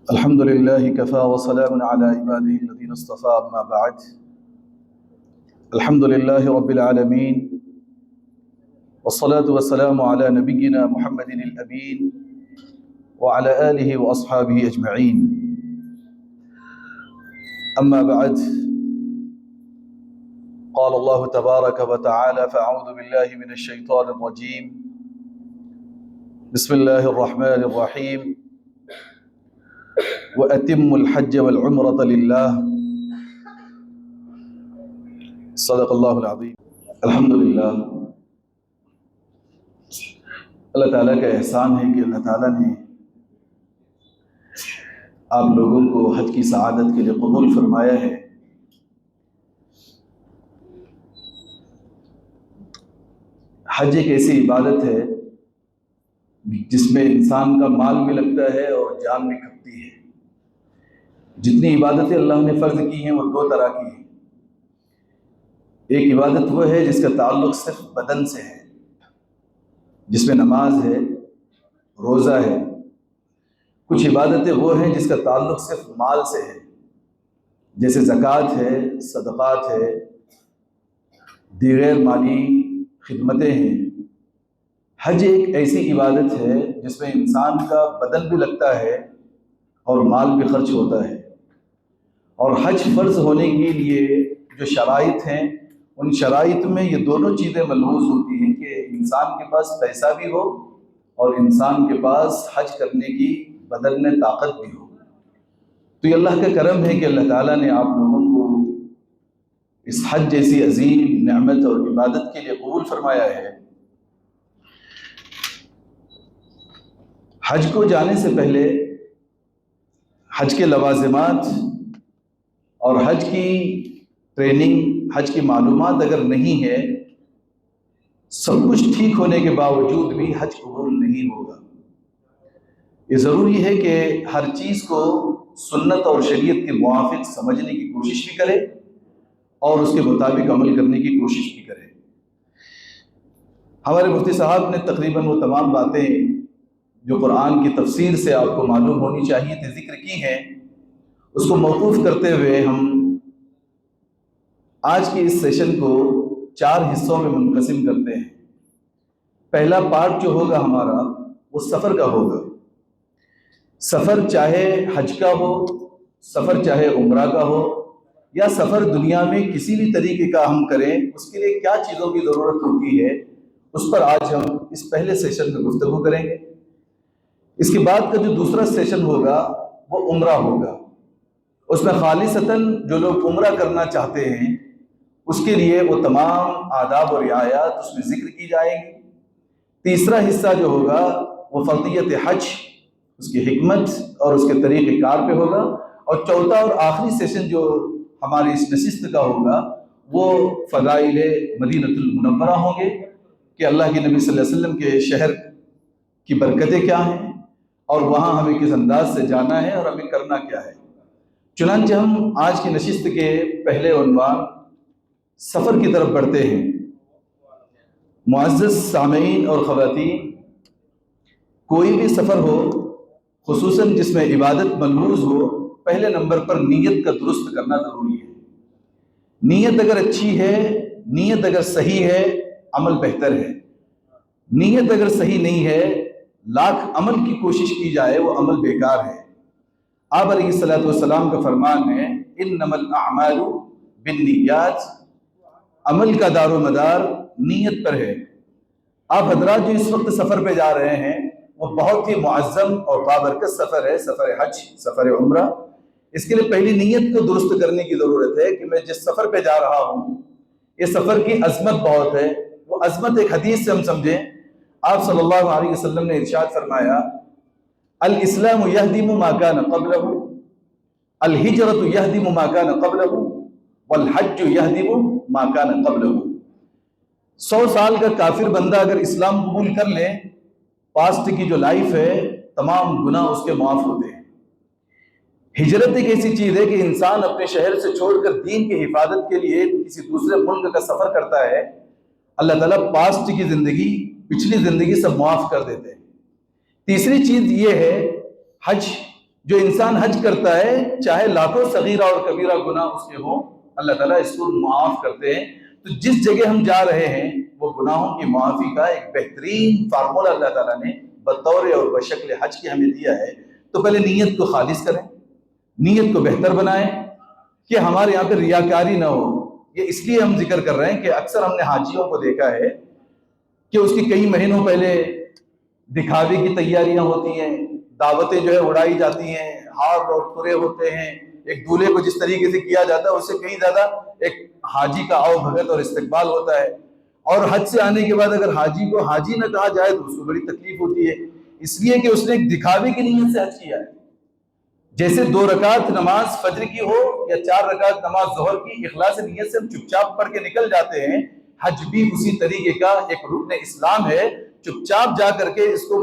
अल्हम्दुलिल्लाहि Kaffa व सलामुन अला इबादिहि अल्लज़ीना इस्तफ़ा अम्मा बअद। अल्हम्दुलिल्लाहि रब्बिल आलमीन वस्सलातु वस्सलामु अला नबिय्यिना मुहम्मदिनिल अमीन व अला आलिहि व अस्हाबिहि अजमईन। अम्मा बअद। क़ाल अल्लाहु तबारक व तआला फ़अऊज़ु बिल्लाहि मिनश शैतानिर रजीम। बिस्मिल्लाहिर रहमानिर रहीम। व अतिम्मुल हज्ज वल उम्रत लिल्लाह। सदक़ल्लाहुल अज़ीम। अल्हम्दुलिल्लाह, अल्लाह ताला का एहसान है कि अल्लाह ताला ने आप लोगों को हज की सआदत के लिए कबूल फरमाया है। हज एक ऐसी इबादत है जिसमें इंसान का माल भी लगता है और जान भी खपती है। जितनी इबादतें अल्लाह ने फ़र्ज की हैं वो दो तरह की हैं। एक इबादत वो है जिसका ताल्लुक़ सिर्फ बदन से है, जिसमें नमाज है, रोज़ा है। कुछ इबादतें वो हैं जिसका ताल्लुक़ सिर्फ माल से है, जैसे ज़कात है, सदक़ात है, दीगर माली खिदमतें हैं। हज एक ऐसी इबादत है जिसमें इंसान का बदन भी लगता है और माल भी खर्च होता है। और हज फ़र्ज़ होने के लिए जो शराइत हैं, उन शराइत में ये दोनों चीज़ें मलहूज़ होती हैं कि इंसान के पास पैसा भी हो और इंसान के पास हज करने की बदन में ताकत भी हो। तो ये अल्लाह का करम है कि अल्लाह ताला ने आप लोगों को इस हज जैसी अजीम नेमत और इबादत के लिए कबूल फरमाया है। हज को जाने से पहले हज के लवाज़िमात और हज की ट्रेनिंग, हज की मालूमात अगर नहीं है, सब कुछ ठीक होने के बावजूद भी हज कबूल नहीं होगा। ये ज़रूरी है कि हर चीज़ को सुन्नत और शरीयत के मुआफ़िक समझने की कोशिश भी करे और उसके मुताबिक अमल करने की कोशिश भी करे। हमारे मुफ्ती साहब ने तकरीबन वो तमाम बातें जो कुरान की तफसीर से आपको मालूम होनी चाहिए थी ज़िक्र की हैं। उसको मौकूफ़ करते हुए हम आज के इस सेशन को 4 हिस्सों में मुनक़सिम करते हैं। पहला पार्ट जो होगा हमारा वो सफ़र का होगा। सफ़र चाहे हज का हो, सफ़र चाहे उम्रा का हो, या सफ़र दुनिया में किसी भी तरीके का हम करें, उसके लिए क्या चीज़ों की ज़रूरत होती है, उस पर आज हम इस पहले सेशन में गुफ्तगू करेंगे। इसके बाद का जो दूसरा सेशन होगा वो उम्रा होगा। उसमें खालिसतन जो लोग उम्रा करना चाहते हैं उसके लिए वो तमाम आदाब और रियायात उसमें ज़िक्र की जाएगी। तीसरा हिस्सा जो होगा वो फ़र्दियत हज, उसकी हिकमत और उसके तरीक़ेकार पे होगा। और चौथा और आखिरी सेशन जो हमारी इस नशिस्त का होगा वो फ़ज़ाइल मदीनतुल मुनव्वरा होंगे कि अल्लाह के नबी सल्लल्लाहु अलैहि वसल्लम के शहर की बरकतें क्या हैं और वहाँ हमें किस अंदाज से जाना है और हमें करना क्या है। चुनांचे हम आज की नशिस्त के पहले उन्वान सफ़र की तरफ बढ़ते हैं। मुअज़्ज़ज़ सामीन और ख़वातीन, कोई भी सफ़र हो, खुसूसन जिसमें इबादत मलमूज़ हो, पहले नंबर पर नीयत का दुरुस्त करना ज़रूरी है। नीयत अगर अच्छी है, नीयत अगर सही है, अमल बेहतर है। नीयत अगर सही नहीं है, लाख अमल की कोशिश की जाए वो अमल बेकार है। आप अलैहिस्सलातु वस्सलाम का फरमान है, इन्नमल अअमालु बिन्नियात, अमल का दारो मदार नीयत पर है। आप हजरात जो इस वक्त सफ़र पे जा रहे हैं वो बहुत ही मुअज़्ज़म और बाबरकत सफ़र है, सफ़र हज, सफ़र उम्रा। इसके लिए पहली नीयत को दुरुस्त करने की ज़रूरत है कि मैं जिस सफ़र पे जा रहा हूँ ये सफ़र की अज़मत बहुत है। वो अज़मत एक हदीस से हम समझें। आप सल्लल्लाहु अलैहि वसल्लम ने इरशाद फरमाया, अल इस्लामु यहदिमु मा कान क़ब्लहु, अल हिजरतु यहदिमु मा कान क़ब्लहु, वल हज्जु यहदिमु मा कान क़ब्लहु। 100 साल का काफिर बंदा अगर इस्लाम कबूल कर ले, पास्ट की जो लाइफ है तमाम गुनाह उसके माफ़ होते हैं। हिजरत एक ऐसी चीज़ है कि इंसान अपने शहर से छोड़कर दीन की हिफाजत के लिए किसी दूसरे मुल्क का सफ़र करता है। अल्लाह ताला पास्ट की ज़िंदगी, पिछली ज़िंदगी सब माफ़ कर देते हैं। तीसरी चीज़ ये है हज, जो इंसान हज करता है, चाहे लाखों सगीरा और कबीरा गुनाह उसके हो, अल्लाह ताला इसको माफ करते हैं। तो जिस जगह हम जा रहे हैं वो गुनाहों की माफी का एक बेहतरीन फार्मूला अल्लाह ताला ने बतौर और बशक्ल हज के हमें दिया है। तो पहले नीयत को खालिस करें, नीयत को बेहतर बनाएं कि हमारे यहाँ पे रियाकारी ना हो। ये इसलिए हम जिक्र कर रहे हैं कि अक्सर हमने हाजियों को देखा है कि उसकी कई महीनों पहले दिखावे की तैयारियां होती हैं, दावतें जो है उड़ाई जाती हैं, हार और तुरे होते हैं, एक दूल्हे को जिस तरीके से किया जाता है उससे कहीं ज्यादा एक हाजी का आओ भगत और इस्तकबाल होता है। और हज से आने के बाद अगर हाजी को हाजी न कहा जाए तो उसको बड़ी तकलीफ होती है, इसलिए कि उसने एक दिखावे की नीयत से हज किया है। जैसे 2 रकात नमाज फजर की हो या 4 रकात नमाज जोहर की, इखलास नीयत से हम चुपचाप पढ़ के निकल जाते हैं, हज भी उसी तरीके का एक रुकन इस्लाम है। चुपचाप जा करके इसको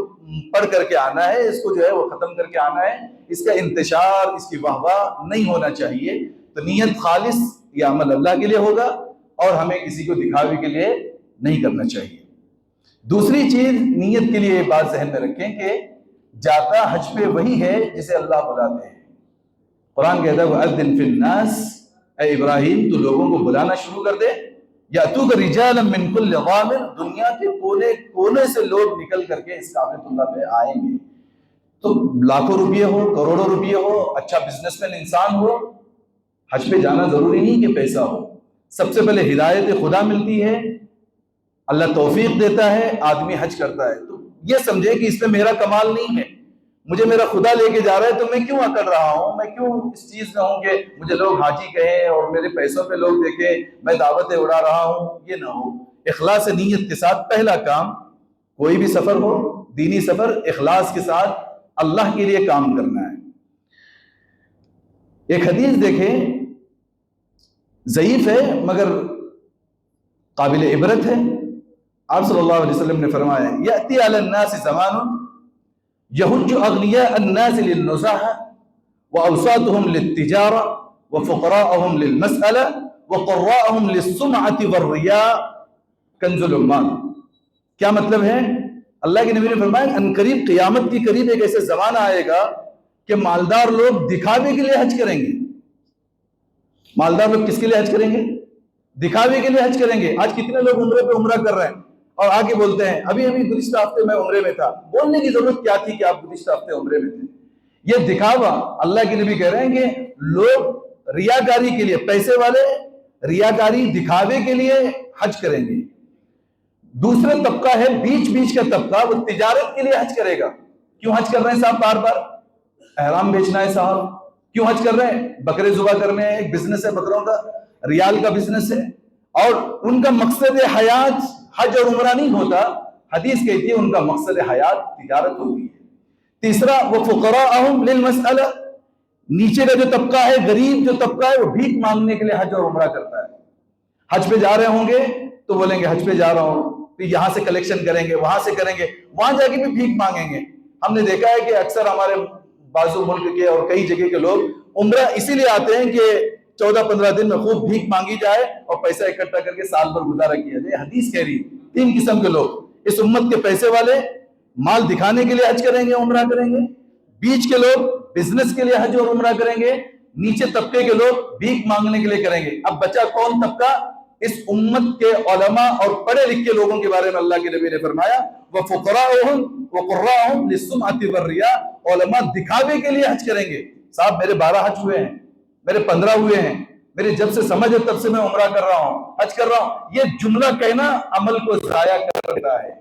पढ़ करके आना है, इसको जो है वो खत्म करके आना है, इसका इंतशार, इसकी वाहवाह नहीं होना चाहिए। तो नीयत खालिस, ये अमल अल्लाह के लिए होगा और हमें किसी को दिखावे के लिए नहीं करना चाहिए। दूसरी चीज, नीयत के लिए बात जहन में रखें कि जाता हज पे वही है जिसे अल्लाह बुलाते हैं। कुरान कहता है वअज़्ज़िन फिन्नास, ए इब्राहिम तू लोगों को बुलाना शुरू कर दे, यातूक रिजालन मिन कुल्लि गामिर, दुनिया के कोने कोने से लोग निकल करके इस काबतुल्लाह पे आएंगे। तो लाखों रुपये हो, करोड़ों रुपये हो, अच्छा बिजनेसमैन इंसान हो, हज पे जाना जरूरी नहीं कि पैसा हो। सबसे पहले हिदायत खुदा मिलती है, अल्लाह तौफीक देता है, आदमी हज करता है। तो ये समझे कि इसमें मेरा कमाल नहीं है, मुझे मेरा खुदा लेके जा रहा है तो मैं क्यों अकड़ रहा हूँ, मैं क्यों इस चीज में हूँ कि मुझे लोग हाजी कहें और मेरे पैसों पे लोग देखें, मैं दावतें उड़ा रहा हूँ, ये ना हो। इखलास नीयत के साथ पहला काम, कोई भी सफर हो, दीनी सफर, इखलास के साथ अल्लाह के लिए काम करना है। एक हदीस देखें, ज़ईफ है मगर काबिल इबरत है। आप सल्लल्लाहु अलैहि वसल्लम ने फरमाया, यअती अलन नास ज़मानुन यहुज्जु अग़निया अन्नास लिन्नुज़ाहा व अवसातुहुम लित्तिजारा व फ़ुक़राअहुम लिलमसअला व क़ुर्राअहुम लिस्सुमअति वर्रिया कंज़ुल उम्माल। क्या मतलब है? अल्लाह के नबी ने फरमाया, अनकरीब क़यामत की करीब एक ऐसे ज़माना आएगा कि मालदार लोग दिखावे के लिए हज करेंगे। मालदार लोग किसके लिए हज करेंगे? दिखावे के लिए हज करेंगे। आज कितने लोग उम्रे पे उम्रा कर रहे हैं और आके बोलते हैं अभी अभी गुज़िश्ता हफ्ते में उम्रे में था। बोलने की जरूरत क्या थी कि आप गुज़िश्ता हफ्ते उम्रे में थे? ये दिखावा, अल्लाह के नबी कह रहे हैं कि लोग रियाकारी के लिए, पैसे वाले रियाकारी दिखावे के लिए हज करेंगे। दूसरा तबका है बीच बीच का तबका, वो तिजारत के लिए हज करेगा। क्यों हज कर रहे हैं साहब? बार बार एहराम बेचना है साहब, क्यों हज कर रहे हैं? बकरे जुबा करने हैं, एक बिजनेस है बकरों का, रियाल का बिजनेस है, और उनका मकसद हयात हज और उमरा नहीं होता। हदीस कहती है उनका मकसद हयात तिजारत होती है। तीसरा, वो फुक़राअहुम लिलमसअला, नीचे का जो तबका है, गरीब जो तबका है, वो भीख मांगने के लिए हज और उमरा करता है। हज पे जा रहे होंगे तो बोलेंगे हज पे जा रहा हूं, फिर यहां से कलेक्शन करेंगे, वहां से करेंगे, वहां जाके भी भीख मांगेंगे। हमने देखा है कि अक्सर हमारे बाजू मुल्क के और कई जगह के लोग उम्रा इसीलिए आते हैं कि 14-15 दिन में खूब भीख मांगी जाए और पैसा इकट्ठा करके साल भर गुजारा किया जाए। हदीस कह रही 3 किस्म के लोग, इस उम्मत के पैसे वाले माल दिखाने के लिए हज करेंगे, उम्रा करेंगे, बीच के लोग बिजनेस के लिए हज और उम्रा करेंगे, नीचे तबके के लोग भीख मांगने के लिए करेंगे। अब बचा कौन तबका? इस उम्मत के उलमा और पढ़े लिखे लोगों के बारे में अल्लाह के नबी ने फरमाया, व फुक़राअहुम व क़ुर्राअहुम लिस्सुमअति वर्रिया, उलमा दिखावे के लिए हज करेंगे। साहब मेरे 12 हज हुए हैं, मेरे 15 हुए हैं, मेरे जब से समझ है तब से मैं उम्रा कर रहा हूं, हज कर रहा हूं। ये जुमला कहना अमल को जाया करता है।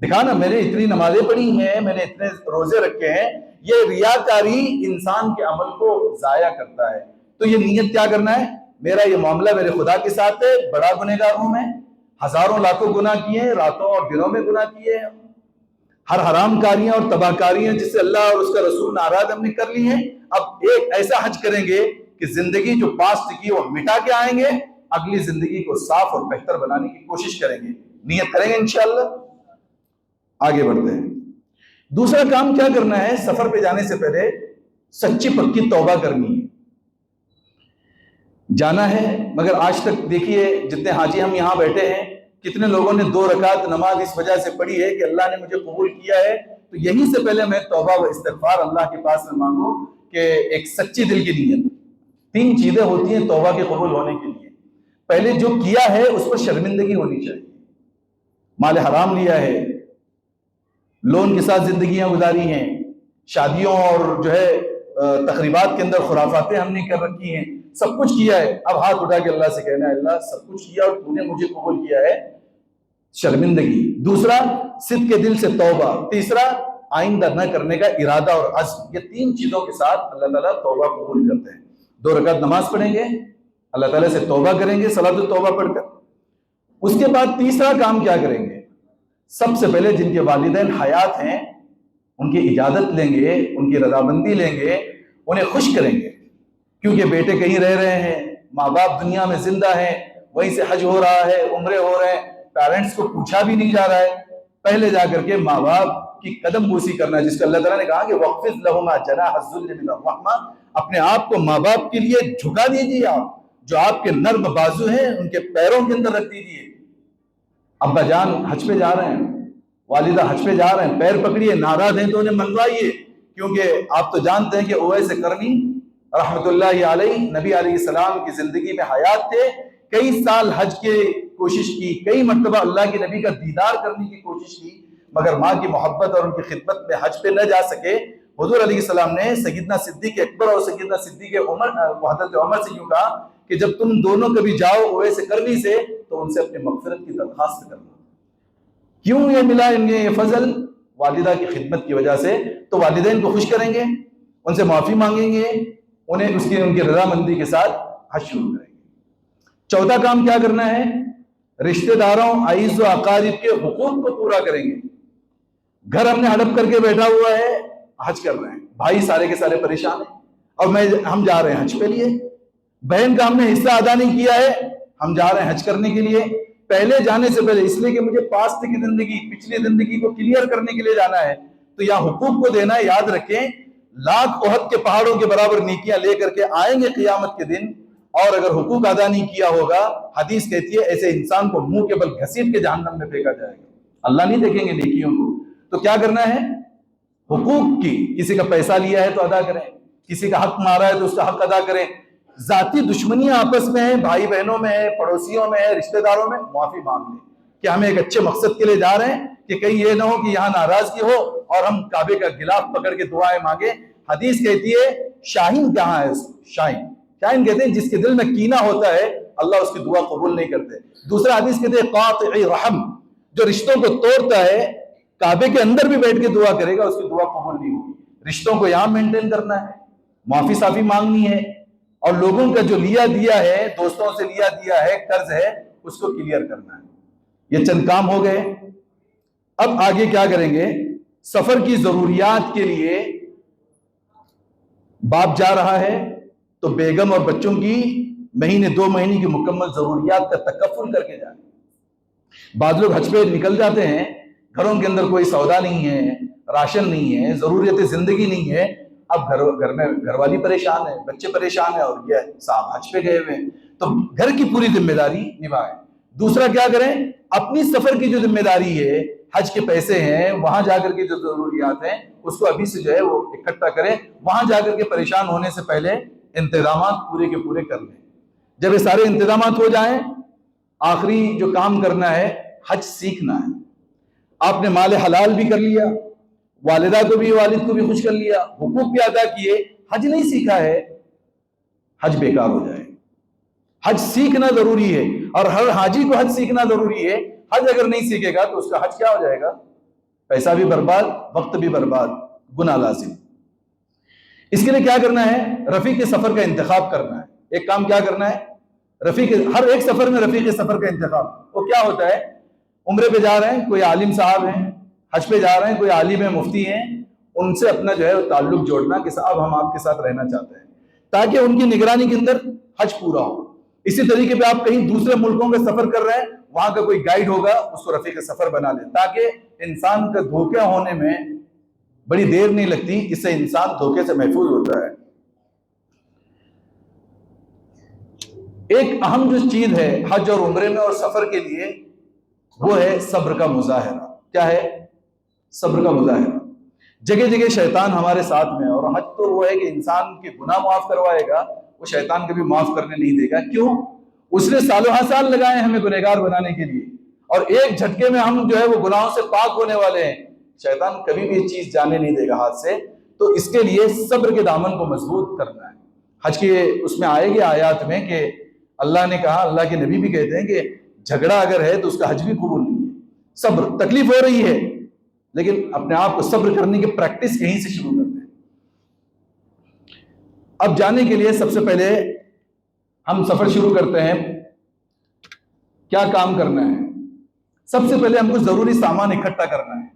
दिखाना मैंने इतनी नमाजें पढ़ी हैं, मैंने इतने रोजे रखे हैं, ये रियाकारी इंसान के अमल को जाया करता है। तो ये नीयत क्या करना है? मेरा ये मामला मेरे खुदा के साथ है, बड़ा गुनहगार हूं मैं, हजारों लाखों गुनाह किए हैं, रातों और दिनों में गुनाह किए हैं, हर हराम कारियां और तबाहकारियां जिससे अल्लाह और उसका रसूल नाराज हमने कर ली हैं। अब एक ऐसा हज करेंगे कि जिंदगी जो पास्ट की वो मिटा के आएंगे, अगली जिंदगी को साफ और बेहतर बनाने की कोशिश करेंगे, नियत करेंगे इंशाअल्लाह। आगे बढ़ते हैं। दूसरा काम क्या करना है? सफर पे जाने से पहले सच्ची पक्की तौबा करनी है। जाना है, मगर आज तक देखिए जितने हाजी हम यहाँ बैठे हैं, कितने लोगों ने 2 रकात नमाज इस वजह से पढ़ी है कि अल्लाह ने मुझे कबूल किया है, तो यहीं से पहले मैं तौबा व इस्तिग़फ़ार अल्लाह के पास में मांगू कि एक सच्ची दिल की नीयत। 3 चीजें होती हैं तौबा के कबूल होने के लिए। पहले जो किया है उस पर शर्मिंदगी होनी चाहिए। माल हराम लिया है, लोन के साथ जिंदगियां गुजारी हैं, शादियों और जो है तकरीबात के अंदर खुराफातें हमने कर रखी हैं, सब कुछ किया है। अब हाथ उठा के अल्लाह से कहना है, अल्लाह सब कुछ किया और तूने मुझे कबूल किया है, शर्मिंदगी। दूसरा, सिद्क़ के दिल से तौबा। तीसरा, आइंदा न करने का इरादा और अज़्म। ये 3 चीजों के साथ अल्लाह ताला तौबा कबूल करते हैं। 2 रकात नमाज पढ़ेंगे, अल्लाह ताला से तौबा करेंगे सलातुत तौबा पढ़कर। उसके बाद तीसरा काम क्या करेंगे? सबसे पहले जिनके वालिदैन हयात हैं उनकी इजाजत लेंगे, उनकी रजामंदी लेंगे, उन्हें खुश करेंगे, क्योंकि बेटे कहीं रह रहे हैं, माँ बाप दुनिया में जिंदा हैं, वहीं से हज हो रहा है, उम्रे हो रहे हैं, पेरेंट्स को पूछा भी नहीं जा रहा है। पहले जाकर के माँ बाप की कदम बूसी करना है, जिसको अल्लाह ताला ने कहा कि वक़्फ़िज़ लहुमा जनाह-अज़-ज़ुल्ल मिनर रहमा, अपने आप को माँ बाप के लिए झुका दीजिए। आप जो आपके नर्म बाजू हैं उनके पैरों के अंदर रख दीजिए। अब्बा जान हज पे जा रहे हैं, वालिदा हज पे जा रहे हैं, पैर पकड़िए, नाराज हैं तो उन्हें मनवाइए, क्योंकि आप तो जानते हैं कि उवैस करनी रहमतुल्लाहि अलैहि नबी अलैहिस्सलाम की जिंदगी में हयात थे, कई साल हज के कोशिश की, कई मर्तबा अल्लाह के नबी का दीदार करने की कोशिश की, मगर माँ की मोहब्बत और उनकी खिदमत में हज पे न जा सके। हुजूर अलैहिस्सलाम ने सैयदना सिद्दीक़ अकबर और सैयदना सिद्दीक़ उमर हज़रत उमर से यूं कहा कि जब तुम दोनों कभी जाओ उवैस करनी से, तो उनसे अपनी मग़फ़िरत की दरख्वास्त करना। क्यों ये मिला इन्हें ये फजल? वालिदा की खिदमत की वजह से। तो वालिदैन को खुश करेंगे, उनसे माफी मांगेंगे, उन्हें उनकी रजामंदी के साथ हज शुरू करेंगे। चौथा काम क्या करना है? रिश्तेदारों, आइज़ व अकारिब के हुकूक को पूरा करेंगे। घर हमने हड़प करके बैठा हुआ है, हज कर रहे हैं, भाई सारे के सारे परेशान हैं और हम जा रहे हैं हज पे लिए। बहन का हमने हिस्सा अदा नहीं किया है, हम जा रहे हैं हज करने के लिए। पहले जाने से पहले, इसलिए कि मुझे पास्ट की जिंदगी, पिछली जिंदगी को क्लियर करने के लिए जाना है, तो यहाँ हुकूक को देना है। याद रखें, लाख ओहद के पहाड़ों के बराबर नेकियां लेकर के आएंगे क़ियामत के दिन, और अगर हुकूक अदा नहीं किया होगा, हदीस कहती है ऐसे इंसान को मुंह के बल घसीट के जहन्नम में फेंका जाएगा। अल्लाह नहीं देखेंगे नेकियों को। तो क्या करना है? हुकूक की, किसी का पैसा लिया है तो अदा करें, किसी का हक मारा है तो उसका हक अदा करें। जाती दुश्मनियां आपस में है, भाई बहनों में है, पड़ोसियों में है, रिश्तेदारों में, माफी मांग लें कि हम एक अच्छे मकसद के लिए जा रहे हैं, कि कहीं ये ना हो कि यहाँ नाराजगी हो और हम काबे का गिलाफ पकड़ के दुआएं मांगे। हदीस कहती है शाहीन कहाँ है? शाहीन कहते हैं जिसके दिल में कीना होता है, अल्लाह उसकी दुआ कबूल नहीं करते। दूसरा हदीस कहते हैं क़ातिई रहम, जो रिश्तों को तोड़ता है, काबे के अंदर भी बैठ के दुआ करेगा, उसकी दुआ कबूल नहीं होगी। रिश्तों को यहाँ मेंटेन करना है, माफी साफी मांगनी है, और लोगों का जो लिया दिया है, दोस्तों से लिया दिया है, कर्ज है, उसको क्लियर करना है। ये चंद काम हो गए। अब आगे क्या करेंगे? सफर की जरूरियात के लिए बाप जा रहा है तो बेगम और बच्चों की महीने 2 महीने की मुकम्मल जरूरियात का तकफ्फुल करके जाए। बाद लोग हज पे निकल जाते हैं, घरों के अंदर कोई सौदा नहीं है, राशन नहीं है, जरूरियत जिंदगी नहीं है। अब घर में घरवाली परेशान है, बच्चे परेशान है, और ये साहब हज पे गए हुए हैं, तो घर की पूरी जिम्मेदारी निभाएं। दूसरा क्या करें? अपनी सफर की जो जिम्मेदारी है, हज के पैसे हैं, वहां जाकर के जो जरूरियात हैं उसको अभी से जो है वो इकट्ठा करें। वहां जाकर के परेशान होने से पहले इंतजामात पूरे के पूरे कर लें। जब ये सारे इंतजामात हो जाएं, आखिरी जो काम करना है, हज सीखना है। आपने माल हलाल भी कर लिया, वालिदा को भी, वालिद को भी खुश कर लिया, हुकूक भी अदा किए, हज नहीं सीखा है, हज बेकार हो जाए। हज सीखना जरूरी है, और हर हाजी को हज सीखना जरूरी है। हज अगर नहीं सीखेगा तो उसका हज क्या हो जाएगा? पैसा भी बर्बाद, वक्त भी बर्बाद, गुनाह लाजिम। इसके लिए क्या करना है? रफीक सफर का इंतखाब करना है। एक काम क्या करना है? हर एक सफर में रफीक सफर का इंतखाब। वो क्या होता है? उम्रे पे जा रहे हैं, कोई आलिम साहब हैं, हज पे जा रहे हैं, कोई आलिम है, मुफ्ती हैं, उनसे अपना जो है ताल्लुक जोड़ना कि साहब हम आपके साथ रहना चाहते हैं, ताकि उनकी निगरानी के अंदर हज पूरा हो। इसी तरीके पे आप कहीं दूसरे मुल्कों में सफर कर रहे हैं, वहां का कोई गाइड होगा, उसको रफीक सफर बना ले, ताकि इंसान का धोखे होने में बड़ी देर नहीं लगती। इससे इंसान धोखे से महफूज होता है। एक अहम जो चीज है हज और उम्रे में और सफर के लिए, वो है सब्र का मुजाहरा। क्या है? सब्र का मुजाहरा। जगह जगह शैतान हमारे साथ में है, और हज तो वो है कि इंसान के गुनाह माफ करवाएगा, वो शैतान कभी माफ करने नहीं देगा। क्यों? उसने सालों साल लगाए हमें गुनहगार बनाने के लिए, और एक झटके में हम जो है वो गुनाहों से पाक होने वाले हैं। शैतान कभी भी ये चीज जाने नहीं देगा हाथ से। तो इसके लिए सब्र के दामन को मजबूत करना है। हज के उसमें आएगी आयात में कि अल्लाह ने कहा, अल्लाह के नबी भी कहते हैं कि झगड़ा अगर है तो उसका हज भी कबूल नहीं है। सब्र, तकलीफ हो रही है लेकिन अपने आप को सब्र करने की प्रैक्टिस यहीं से शुरू करते हैं। अब जाने के लिए सबसे पहले हम सफर शुरू करते हैं। क्या काम करना है? सबसे पहले हमको जरूरी सामान इकट्ठा करना है।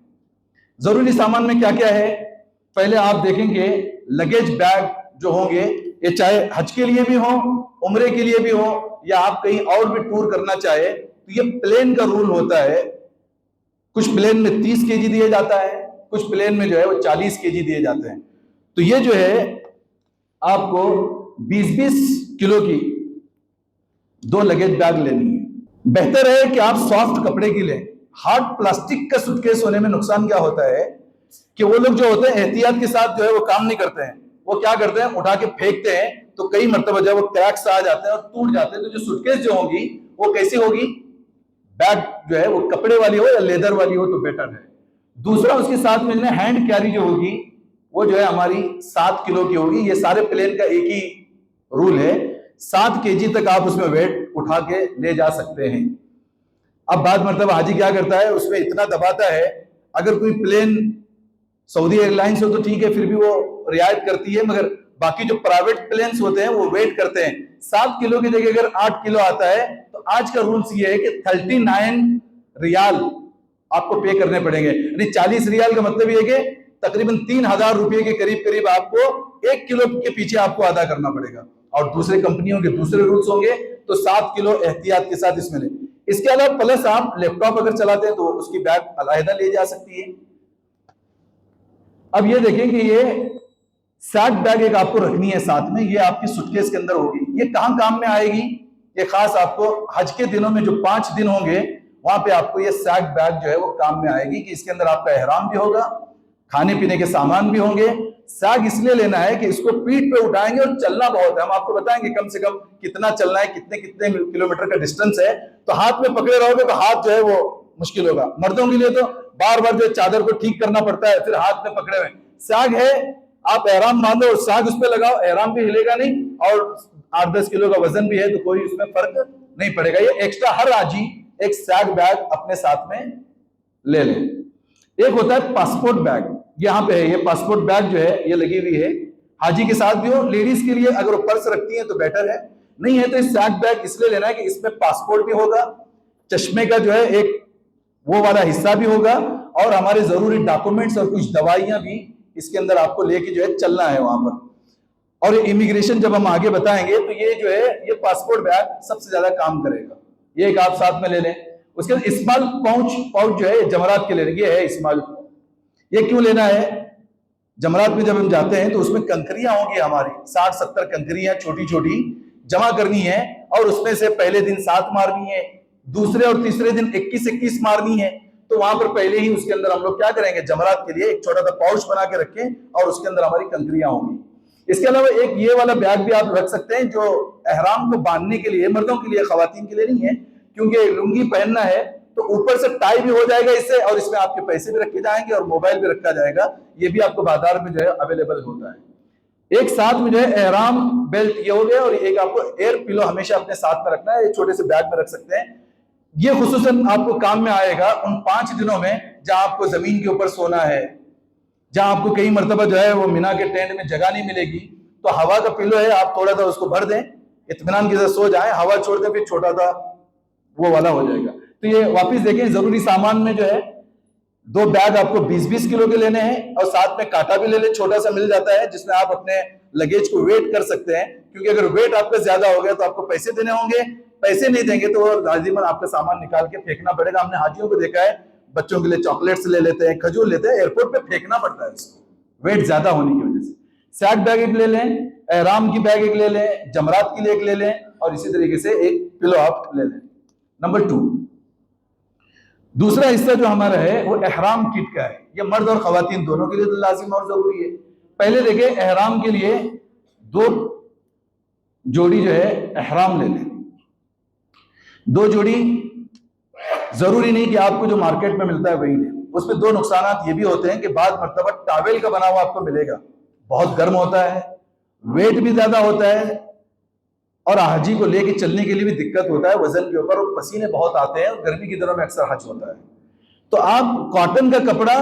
जरूरी सामान में क्या क्या है? पहले आप देखेंगे लगेज बैग जो होंगे, ये चाहे हज के लिए भी हो, उम्रे के लिए भी हो, या आप कहीं और भी टूर करना चाहे, तो ये प्लेन का रूल होता है। कुछ प्लेन में 30 केजी दिया जाता है, कुछ प्लेन में जो है वो 40 केजी दिए जाते हैं। तो ये जो है आपको 20-20 किलो की 2 लगेज बैग लेनी है। बेहतर है कि आप सॉफ्ट कपड़े की लें। हार्ड प्लास्टिक का सूटकेस होने में नुकसान क्या होता है कि वो लोग जो होते हैं एहतियात के साथ जो है वो काम नहीं करते हैं। वो क्या करते हैं, उठा के फेंकते हैं, तो कई मरतबा जो है वो क्रैक्स आ जाते हैं और टूट जाते हैं। तो जो सूटकेस जो होगी वो कैसी होगी? बैग जो है वो कपड़े वाली हो या लेदर वाली हो तो बेटर है। दूसरा, उसके साथ में हैंड कैरी जो होगी वो जो है हमारी 7 किलो की होगी। ये सारे प्लेन का एक ही रूल है, 7 केजी तक आप उसमें वेट उठा के ले जा सकते हैं। अब बात मतलब हाजी क्या करता है, उसमें इतना दबाता है। अगर कोई प्लेन सऊदी एयरलाइंस हो तो ठीक है, फिर भी वो रियायत करती है, मगर बाकी जो प्राइवेट प्लेन्स होते हैं वो वेट करते हैं। 7 किलो की जगह अगर 8 किलो आता है तो आज का रूल्स ये है कि 39 रियाल आपको पे करने पड़ेंगे। यानी 40 रियाल का मतलब ये है कि तकरीबन 3000 रुपए के करीब करीब आपको 1 किलो के पीछे आपको अदा करना पड़ेगा। और दूसरे कंपनियों के दूसरे रूल्स होंगे, तो 7 किलो एहतियात के साथ इसमें ले। इसके अलावा प्लस आप लैपटॉप अगर चलाते हैं तो उसकी बैग अलहदा ले जा सकती है। अब ये देखें कि ये सैक बैग एक आपको रखनी है साथ में, ये आपकी सूटकेस के अंदर होगी। ये कहां काम में आएगी? ये खास आपको हज के दिनों में जो 5 दिन होंगे वहां पे आपको ये सैक बैग जो है वो काम में आएगी कि इसके अंदर आपका एहराम भी होगा, खाने पीने के सामान भी होंगे। सैग इसलिए लेना है कि इसको पीठ पे उठाएंगे और चलना बहुत है। हम आपको बताएंगे कम से कम कितना चलना है, कितने कितने किलोमीटर का डिस्टेंस है। तो हाथ में पकड़े रहोगे तो हाथ जो है वो मुश्किल होगा। मर्दों के लिए तो बार बार जो चादर को ठीक करना पड़ता है, फिर हाथ में पकड़े हुए। सैग है, आप एहराम बांधो और साग उस पर लगाओ, एहराम भी हिलेगा नहीं, और 8-10 किलो का वजन भी है तो कोई उसमें फर्क नहीं पड़ेगा। ये एक्स्ट्रा हर हाजी एक सैग बैग अपने साथ में ले लें। एक होता है पासपोर्ट बैग, यहाँ पे है ये पासपोर्ट बैग जो है ये लगी हुई है, हाजी के साथ भी हो। लेडीज के लिए अगर वो पर्स रखती है तो बेटर है, नहीं है तो इस सैग बैग इसलिए लेना है कि इसमें पासपोर्ट भी होगा, चश्मे का जो है एक वो वाला हिस्सा भी होगा, और हमारे जरूरी डॉक्यूमेंट्स और कुछ दवाइयां भी इसके अंदर आपको लेके जो है चलना है वहां पर। और ये इमिग्रेशन जब हम आगे बताएंगे तो ये जो है ये पासपोर्ट बैग सबसे ज्यादा काम करेगा। ये एक आप साथ में ले लें। उसके बाद इस्माइल पाउच जो है जमरात के लिए, ये है इस्माइल। ये क्यों लेना है? जमरात में जब हम जाते हैं तो उसमें कंकरियां होंगी, हमारी 60-70 कंकरियां छोटी छोटी जमा करनी है, और उसमें से पहले दिन 7 मारनी है, दूसरे और तीसरे दिन 21-21 मारनी है। तो वहां पर पहले ही उसके अंदर हम लोग क्या करेंगे, जमरात के लिए एक छोटा सा पाउच बना के रखें और उसके अंदर हमारी कंकरियां होंगी। इसके अलावा एक ये वाला बैग भी आप रख सकते हैं जो एहराम को बांधने के लिए, मर्दों के लिए, खवातीन के लिए नहीं है, क्योंकि लुंगी पहनना है तो ऊपर से टाई भी हो जाएगा इससे, और इसमें आपके पैसे भी रखे जाएंगे और मोबाइल भी रखा जाएगा। ये भी आपको बाजार में जो है अवेलेबल होता है। एक साथ में जो है एहराम बेल्ट ये हो गया, और एक आपको एयर पिलो हमेशा अपने साथ में रखना है, एक छोटे से बैग में रख सकते हैं। ये खुसूसन आपको काम में आएगा उन 5 दिनों में जहां आपको जमीन के ऊपर सोना है, जहां आपको कई मरतबा जो है वो मिना के टेंट में जगह नहीं मिलेगी, तो हवा का पिलो है, आप थोड़ा सा उसको भर दें, इत्मीनान के साथ सो जाएं, हवा छोड़ दें, फिर छोटा सा वो वाला हो जाएगा। तो ये वापस देखें, जरूरी सामान में जो है 2 बैग आपको 20-20 किलो के लेने हैं, और साथ में कांटा भी ले लें, छोटा सा मिल जाता है जिसमें आप अपने लगेज को वेट कर सकते हैं। क्योंकि अगर वेट आपका ज्यादा हो गया तो आपको पैसे देने होंगे, पैसे नहीं देंगे तो लाजिमन आपका सामान निकाल के फेंकना पड़ेगा। हमने हाजियों को देखा है, बच्चों के लिए चॉकलेट्स ले लेते हैं, खजूर लेते हैं, एयरपोर्ट पे फेंकना पड़ता है इसको, वेट ज्यादा होने की वजह से। सैक बैग एक ले लें, एहराम की बैग एक ले लें, जमरात के लिए एक ले लें, और इसी तरीके से एक पिलो आप ले लें। नंबर 2, दूसरा हिस्सा जो हमारा है वो एहराम किट का है। ये मर्द और खवातीन दोनों के लिए तो लाजिम और जरूरी है। पहले देखिए एहराम के लिए 2 जोड़ी जो है एहराम ले लें। 2 जोड़ी जरूरी नहीं कि आपको जो मार्केट में मिलता है वही लें। उसमें 2 नुकसान ये भी होते हैं कि बाद मर्तबा टावेल का बना हुआ आपको मिलेगा, बहुत गर्म होता है, वेट भी ज्यादा होता है और हाजी को लेके चलने के लिए भी दिक्कत होता है वजन के ऊपर, और पसीने बहुत आते हैं और गर्मी के दिनों में अक्सर हज होता है। तो आप कॉटन का कपड़ा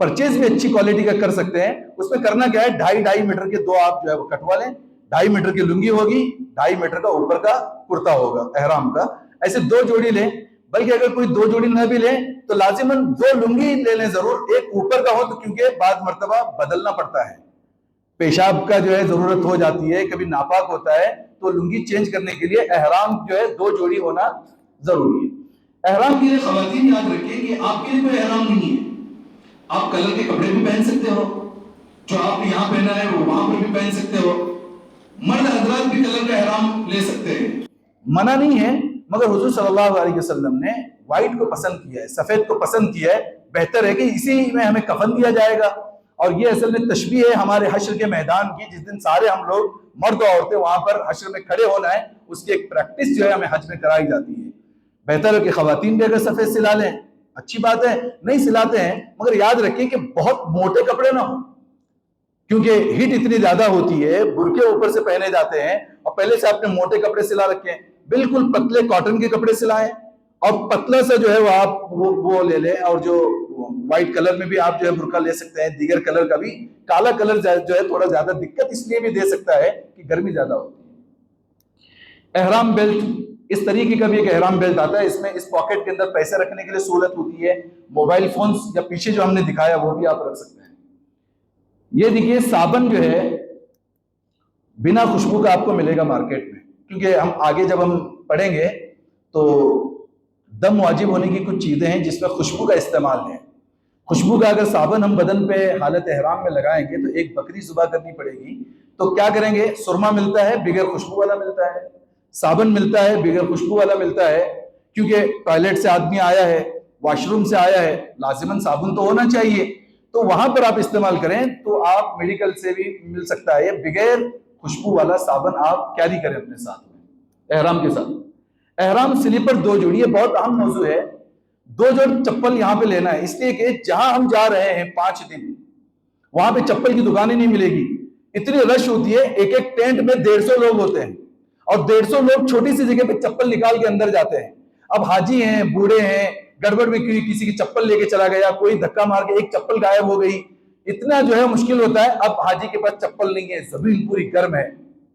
परचेज भी अच्छी क्वालिटी का कर सकते हैं। उसमें करना क्या है, 2.5 मीटर के 2 आप जो है वो कटवा लें। 2.5 मीटर की लुंगी होगी, 2.5 मीटर का ऊपर का कुर्ता होगा एहराम का, ऐसे 2 जोड़ी लें। बल्कि अगर कोई 2 जोड़ी न भी लें तो लाजिमन 2 लुंगी ले लें जरूर, एक ऊपर का हो तो क्योंकि बाद मर्तबा बदलना पड़ता है, पेशाब का जो है जरूरत हो जाती है, कभी नापाक होता है, तो लुंगी चेंज करने के लिए एहराम जो है 2 जोड़ी होना जरूरी है। एहराम के लिए खवातीन याद रखिए कि आपके लिए कोई एहराम नहीं है, आप कलर के कपड़े भी पहन सकते हो, जो आप यहाँ पहना है वो वहां पर भी पहन सकते हो। मर्द हजरात भी कलर का एहराम ले सकते हैं, मना नहीं है, मगर हुजूर सल्लल्लाहु अलैहि वसल्लम ने व्हाइट को पसंद किया है, सफेद को पसंद किया है। बेहतर है कि इसी में हमें कफन दिया जाएगा। और ये असल में तशबीह है हमारे हश्र के मैदान की, जिस दिन सारे हम लोग मर्द और औरतें वहां पर हश्र में खड़े होना है, उसकी एक प्रैक्टिस जो है हमें हज में कराई जाती है। बेहतर है कि खवातीन भी अगर सफेद सिला लें, अच्छी बात है, नहीं सिलाते हैं मगर याद रखिए कि बहुत मोटे कपड़े ना हो, क्योंकि हीट इतनी ज्यादा होती है, बुरके ऊपर से पहने जाते हैं और पहले से आपने मोटे कपड़े सिला रखे हैं। बिल्कुल पतले कॉटन के कपड़े सिलाएं और पतला सा जो है वो आप वो ले लें। और जो व्हाइट कलर में भी आप जो है बुरका ले सकते हैं, दीगर कलर का भी। काला कलर जो है थोड़ा ज्यादा दिक्कत इसलिए भी दे सकता है कि गर्मी ज्यादा होती है। एहराम बेल्ट, इस तरीके का भी एक एहराम बेल्ट आता है, इसमें इस पॉकेट के अंदर पैसे रखने के लिए सहूलत होती है। मोबाइल फोन्स या पीछे जो हमने दिखाया वो भी आप रख सकते हैं। ये देखिए साबन जो है बिना खुशबू का आपको मिलेगा मार्केट में, क्योंकि हम आगे जब हम पढ़ेंगे तो दम वाजिब होने की कुछ चीजें हैं जिसमें खुशबू का इस्तेमाल है। खुशबू का अगर साबन हम बदन पे हालत एहराम में लगाएंगे तो एक बकरी जुबा करनी पड़ेगी। तो क्या करेंगे, सुरमा मिलता है बिगर खुशबू वाला मिलता है, साबन मिलता है बिगर खुशबू वाला मिलता है, क्योंकि टॉयलेट से आदमी आया है, वॉशरूम से आया है, लाजिमन साबुन तो होना चाहिए, तो वहां पर आप इस्तेमाल करें। तो आप मेडिकल से भी मिल सकता है, बगैर खुशबू वाला साबन आप कैरी करें अपने साथ में एहराम के साथ। एहराम स्लीपर 2 जोड़ी, ये बहुत अहम मौजू है। 2 जोड़ चप्पल यहाँ पे लेना है, इसलिए कि जहां हम जा रहे हैं 5 दिन, वहां पे चप्पल की दुकानें नहीं मिलेगी, इतनी रश होती है। एक एक टेंट में 150 लोग होते हैं और 150 लोग छोटी सी जगह पे चप्पल निकाल के अंदर जाते हैं। अब हाजी हैं, बूढ़े हैं, गड़बड़ में किसी की चप्पल लेके चला गया, कोई धक्का मार के एक चप्पल गायब हो गई, इतना जो है मुश्किल होता है। अब हाजी के पास चप्पल नहीं है, जमीन पूरी गर्म है,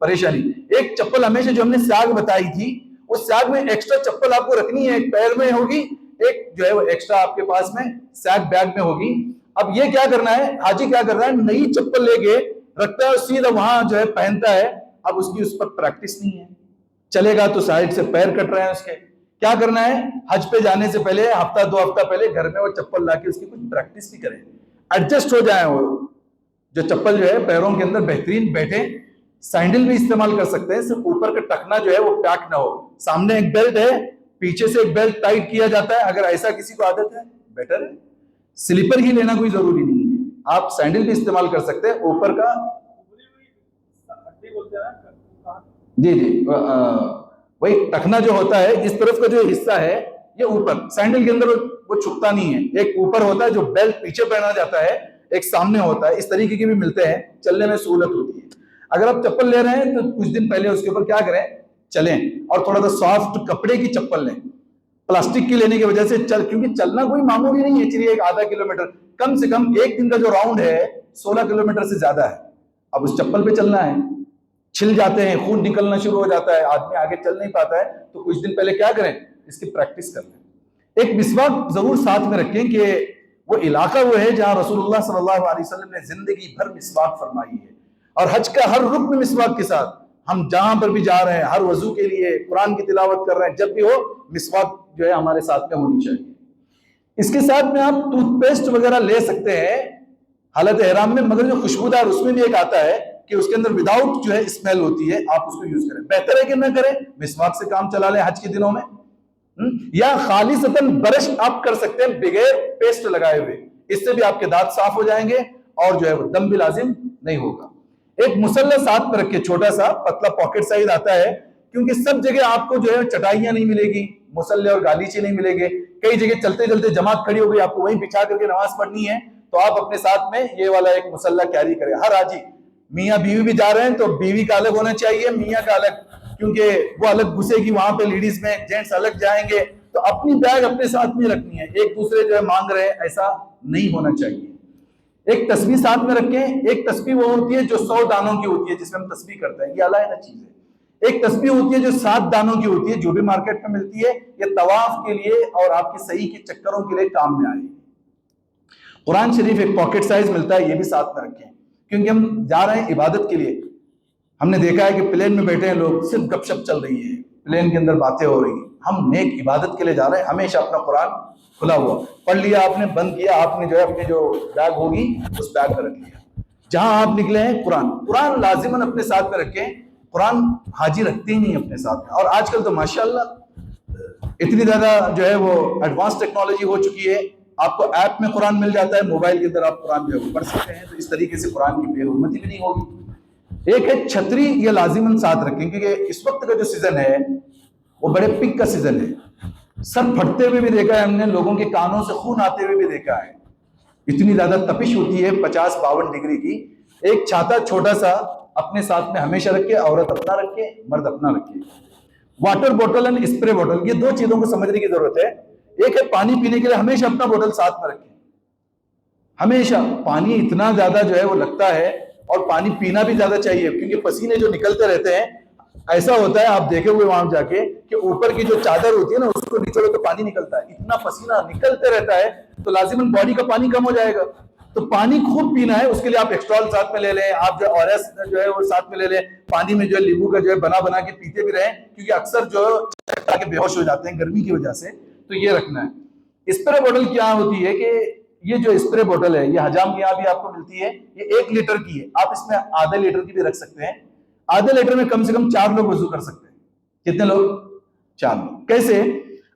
परेशानी। एक चप्पल हमेशा जो हमने स्याग बताई थी, उस स्याग में एक्स्ट्रा चप्पल आपको रखनी है, एक पैर में होगी, एक जो है वो एक्स्ट्रा आपके पास में सैग बैग में होगी। अब ये क्या करना है, हाजी क्या कर रहा है, नई चप्पल लेके रखता है और सीधा वहां जो है पहनता है। अब उसकी उस पर प्रैक्टिस नहीं है, चलेगा तो साइड से पैर कट रहे हैं उसके। क्या करना है, हज पे जाने से पहले हफ्ता 2 हफ्ता पहले घर में वो चप्पल लाके उसकी कुछ प्रैक्टिस भी करें, एडजस्ट हो जाए वो जो चप्पल जो है पैरों के अंदर बेहतरीन बैठे। सैंडल भी इस्तेमाल कर सकते हैं, सिर्फ ऊपर का टकना जो है वो पैक ना हो। सामने एक बेल्ट है, पीछे से एक बेल्ट टाइट किया जाता है, अगर ऐसा किसी को आदत है बेटर है। स्लीपर ही लेना कोई जरूरी नहीं है, आप सैंडल भी इस्तेमाल कर सकते हैं ऊपर का। जी जी, वही टखना जो होता है, इस तरफ का जो हिस्सा है ये ऊपर सैंडल के अंदर वो छुपता नहीं है। एक ऊपर होता है जो बेल्ट पीछे पहना जाता है, एक सामने होता है, इस तरीके के भी मिलते हैं, चलने में सहूलत होती है। अगर आप चप्पल ले रहे हैं तो कुछ दिन पहले उसके ऊपर क्या करें, चलें, और थोड़ा सा सॉफ्ट कपड़े की चप्पल लें। प्लास्टिक की लेने की वजह से क्योंकि चलना कोई मामूली नहीं है, चलिए एक आधा किलोमीटर, कम से कम एक दिन का जो राउंड है 16 किलोमीटर से ज्यादा है। अब उस चप्पल पे चलना है, छिल जाते हैं, खून निकलना शुरू हो जाता है, आदमी आगे चल नहीं पाता है। तो कुछ दिन पहले क्या करें, इसकी प्रैक्टिस कर लें। एक मिसवाक जरूर साथ में रखें कि वो इलाका वो है जहां रसूलुल्लाह सल्लल्लाहु अलैहि वसल्लम ने जिंदगी भर मिसवाक फरमाई है, और हज का हर रुक्न मिसवाक के साथ, हम जहां पर भी जा रहे हैं, हर वजू के लिए, कुरान की तिलावत कर रहे हैं, जब भी हो मिसवाक जो है हमारे साथ में होनी चाहिए। इसके साथ में आप टूथपेस्ट वगैरह ले सकते हैं हालत एहराम में, मगर जो खुशबूदार उसमें भी एक आता है कि उसके अंदर विदाउट जो है स्मेल होती है, आप उसको यूज करें। बेहतर है कि ना करें, मिसवाक से काम चला लें हज के दिनों में, या खालिसतन ब्रश आप कर सकते हैं बगैर पेस्ट लगाए हुए, इससे भी आपके दांत साफ हो जाएंगे और जो है वो दम भी लाजिम नहीं होगा। एक मुसल्ला साथ में रखिए, छोटा सा पतला पॉकेट साइज आता है, क्योंकि सब जगह आपको जो है चटाइयां नहीं मिलेगी, मुसल्ले और गालीचे नहीं मिलेंगे। कई जगह चलते चलते जमात खड़ी हो गई, आपको वहीं बिछा करके नमाज पढ़नी है, तो आप अपने साथ में ये वाला एक मुसल्ला कैरी करें। हर हाजी, मियाँ बीवी भी जा रहे हैं तो बीवी का अलग होना चाहिए, मियाँ का अलग, क्योंकि वो अलग घुसेगी वहां पे लेडीज में, जेंट्स अलग जाएंगे, तो अपनी बैग अपने साथ में रखनी है। एक दूसरे जो है मांग रहे हैं, ऐसा नहीं होना चाहिए। एक तस्बीह साथ में रखें। एक तस्बीह वो होती है जो 100 दानों की होती है, जिसमें हम तस्बीह करते हैं, ये अलग चीज है। एक तस्बीह होती है जो 7 दानों की होती है, जो भी मार्केट में मिलती है, ये तवाफ के लिए और आपकी सही के चक्करों के लिए काम में आएगी। कुरान शरीफ एक पॉकेट साइज मिलता है, ये भी साथ में रखें, क्योंकि हम जा रहे हैं इबादत के लिए। हमने देखा है कि प्लेन में बैठे हैं लोग, सिर्फ गपशप चल रही है, प्लेन के अंदर बातें हो रही हैं। हम नेक इबादत के लिए जा रहे हैं, हमेशा अपना कुरान खुला हुआ, पढ़ लिया आपने, बंद किया आपने, जो है अपनी जो बैग होगी उस बैग में रख लिया। जहां आप निकले हैं कुरान लाजिमन अपने साथ में रखें। कुरान हाजी रखते ही नहीं अपने साथ में। और आजकल तो माशाल्लाह इतनी ज्यादा जो है वो एडवांस टेक्नोलॉजी हो चुकी है, आपको ऐप में कुरान मिल जाता है, मोबाइल के अंदर आप कुरान जो है पढ़ सकते हैं। तो इस तरीके से कुरान की बेहुरमती भी नहीं होगी। एक है छतरी, ये लाजिमन साथ रखें, क्योंकि इस वक्त का जो सीजन है वो बड़े पिक का सीजन है। सर फटते हुए भी देखा है हमने, लोगों के कानों से खून आते हुए भी देखा है। इतनी ज्यादा तपिश होती है 50-52 डिग्री की। एक छाता छोटा सा अपने साथ में हमेशा रखे, औरत अपना रखे, मर्द अपना रखे। वाटर बोतल एंड स्प्रे बोतल, ये 2 चीजों को समझने की जरूरत है। एक है पानी पीने के लिए हमेशा अपना बोतल साथ में रखें, हमेशा। पानी इतना ज्यादा जो है वो लगता है, और पानी पीना भी ज्यादा चाहिए, क्योंकि पसीने जो निकलते रहते हैं, ऐसा होता है आप देखे हुए वहां जाके कि ऊपर की जो चादर होती है ना, उसको निचोड़ो तो पानी निकलता है, इतना पसीना निकलते रहता है, तो लाजिमन बॉडी का पानी कम हो जाएगा। तो पानी खूब पीना है, उसके लिए आप एक्स्ट्रॉल साथ में ले लें, आप जो ORS जो है वो साथ में ले लें, पानी में जो है नींबू का जो है बना बना के पीते भी रहें, क्योंकि अक्सर जो है बेहोश हो जाते हैं गर्मी की वजह से, तो ये रखना है। स्प्रे बोतल क्या होती है कि ये जो स्प्रे बोतल है, ये हजाम की यहाँ भी आपको मिलती है, ये 1 लीटर की है, आप इसमें आधे लीटर की भी रख सकते हैं। आधे लीटर में कम से कम 4 लोग वजू कर सकते हैं। कितने लोग? 4 लोग। कैसे?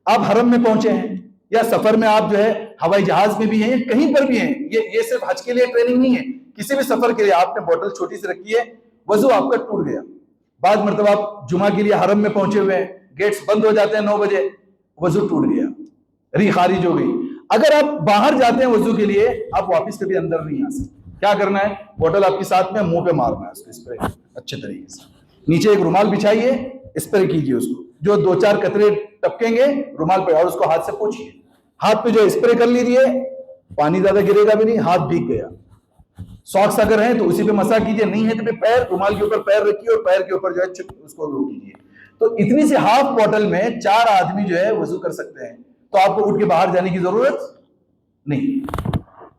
आप हरम में पहुंचे हैं, या सफर में आप जो है हवाई जहाज में भी हैं, कहीं पर भी हैं, ये सिर्फ हज के लिए ट्रेनिंग नहीं है, किसी भी सफर के लिए आपने बोतल छोटी सी रखी है, वजू आपका टूट गया। बाद मतलब आप जुमा के लिए हरम में पहुंचे हुए हैं, गेट्स बंद हो जाते हैं 9 बजे, वजू टूट गया, री खारिज हो गई। अगर आप बाहर जाते हैं वजू के लिए, आप वापस कभी अंदर नहीं आ सकते। क्या करना है? बोतल आपके साथ में, मुंह पे मारना है उसको स्प्रे अच्छे तरीके से। नीचे एक रुमाल बिछाइए, स्प्रे कीजिए उसको, जो 2-4 कतरे टपकेंगे रुमाल पे, और उसको हाथ से पोंछिए। हाथ पे जो स्प्रे कर लीजिए, पानी ज्यादा गिरेगा भी नहीं, हाथ भीग गया। सॉक्स अगर है तो उसी पे मसा कीजिए, नहीं है तो फिर पैर, रुमाल के ऊपर पैर रखिए, और पैर के ऊपर जो है उसको वो कीजिए। तो इतनी सी हाफ बोतल में 4 आदमी जो है वजू कर सकते हैं, तो आपको उठ के बाहर जाने की जरूरत नहीं।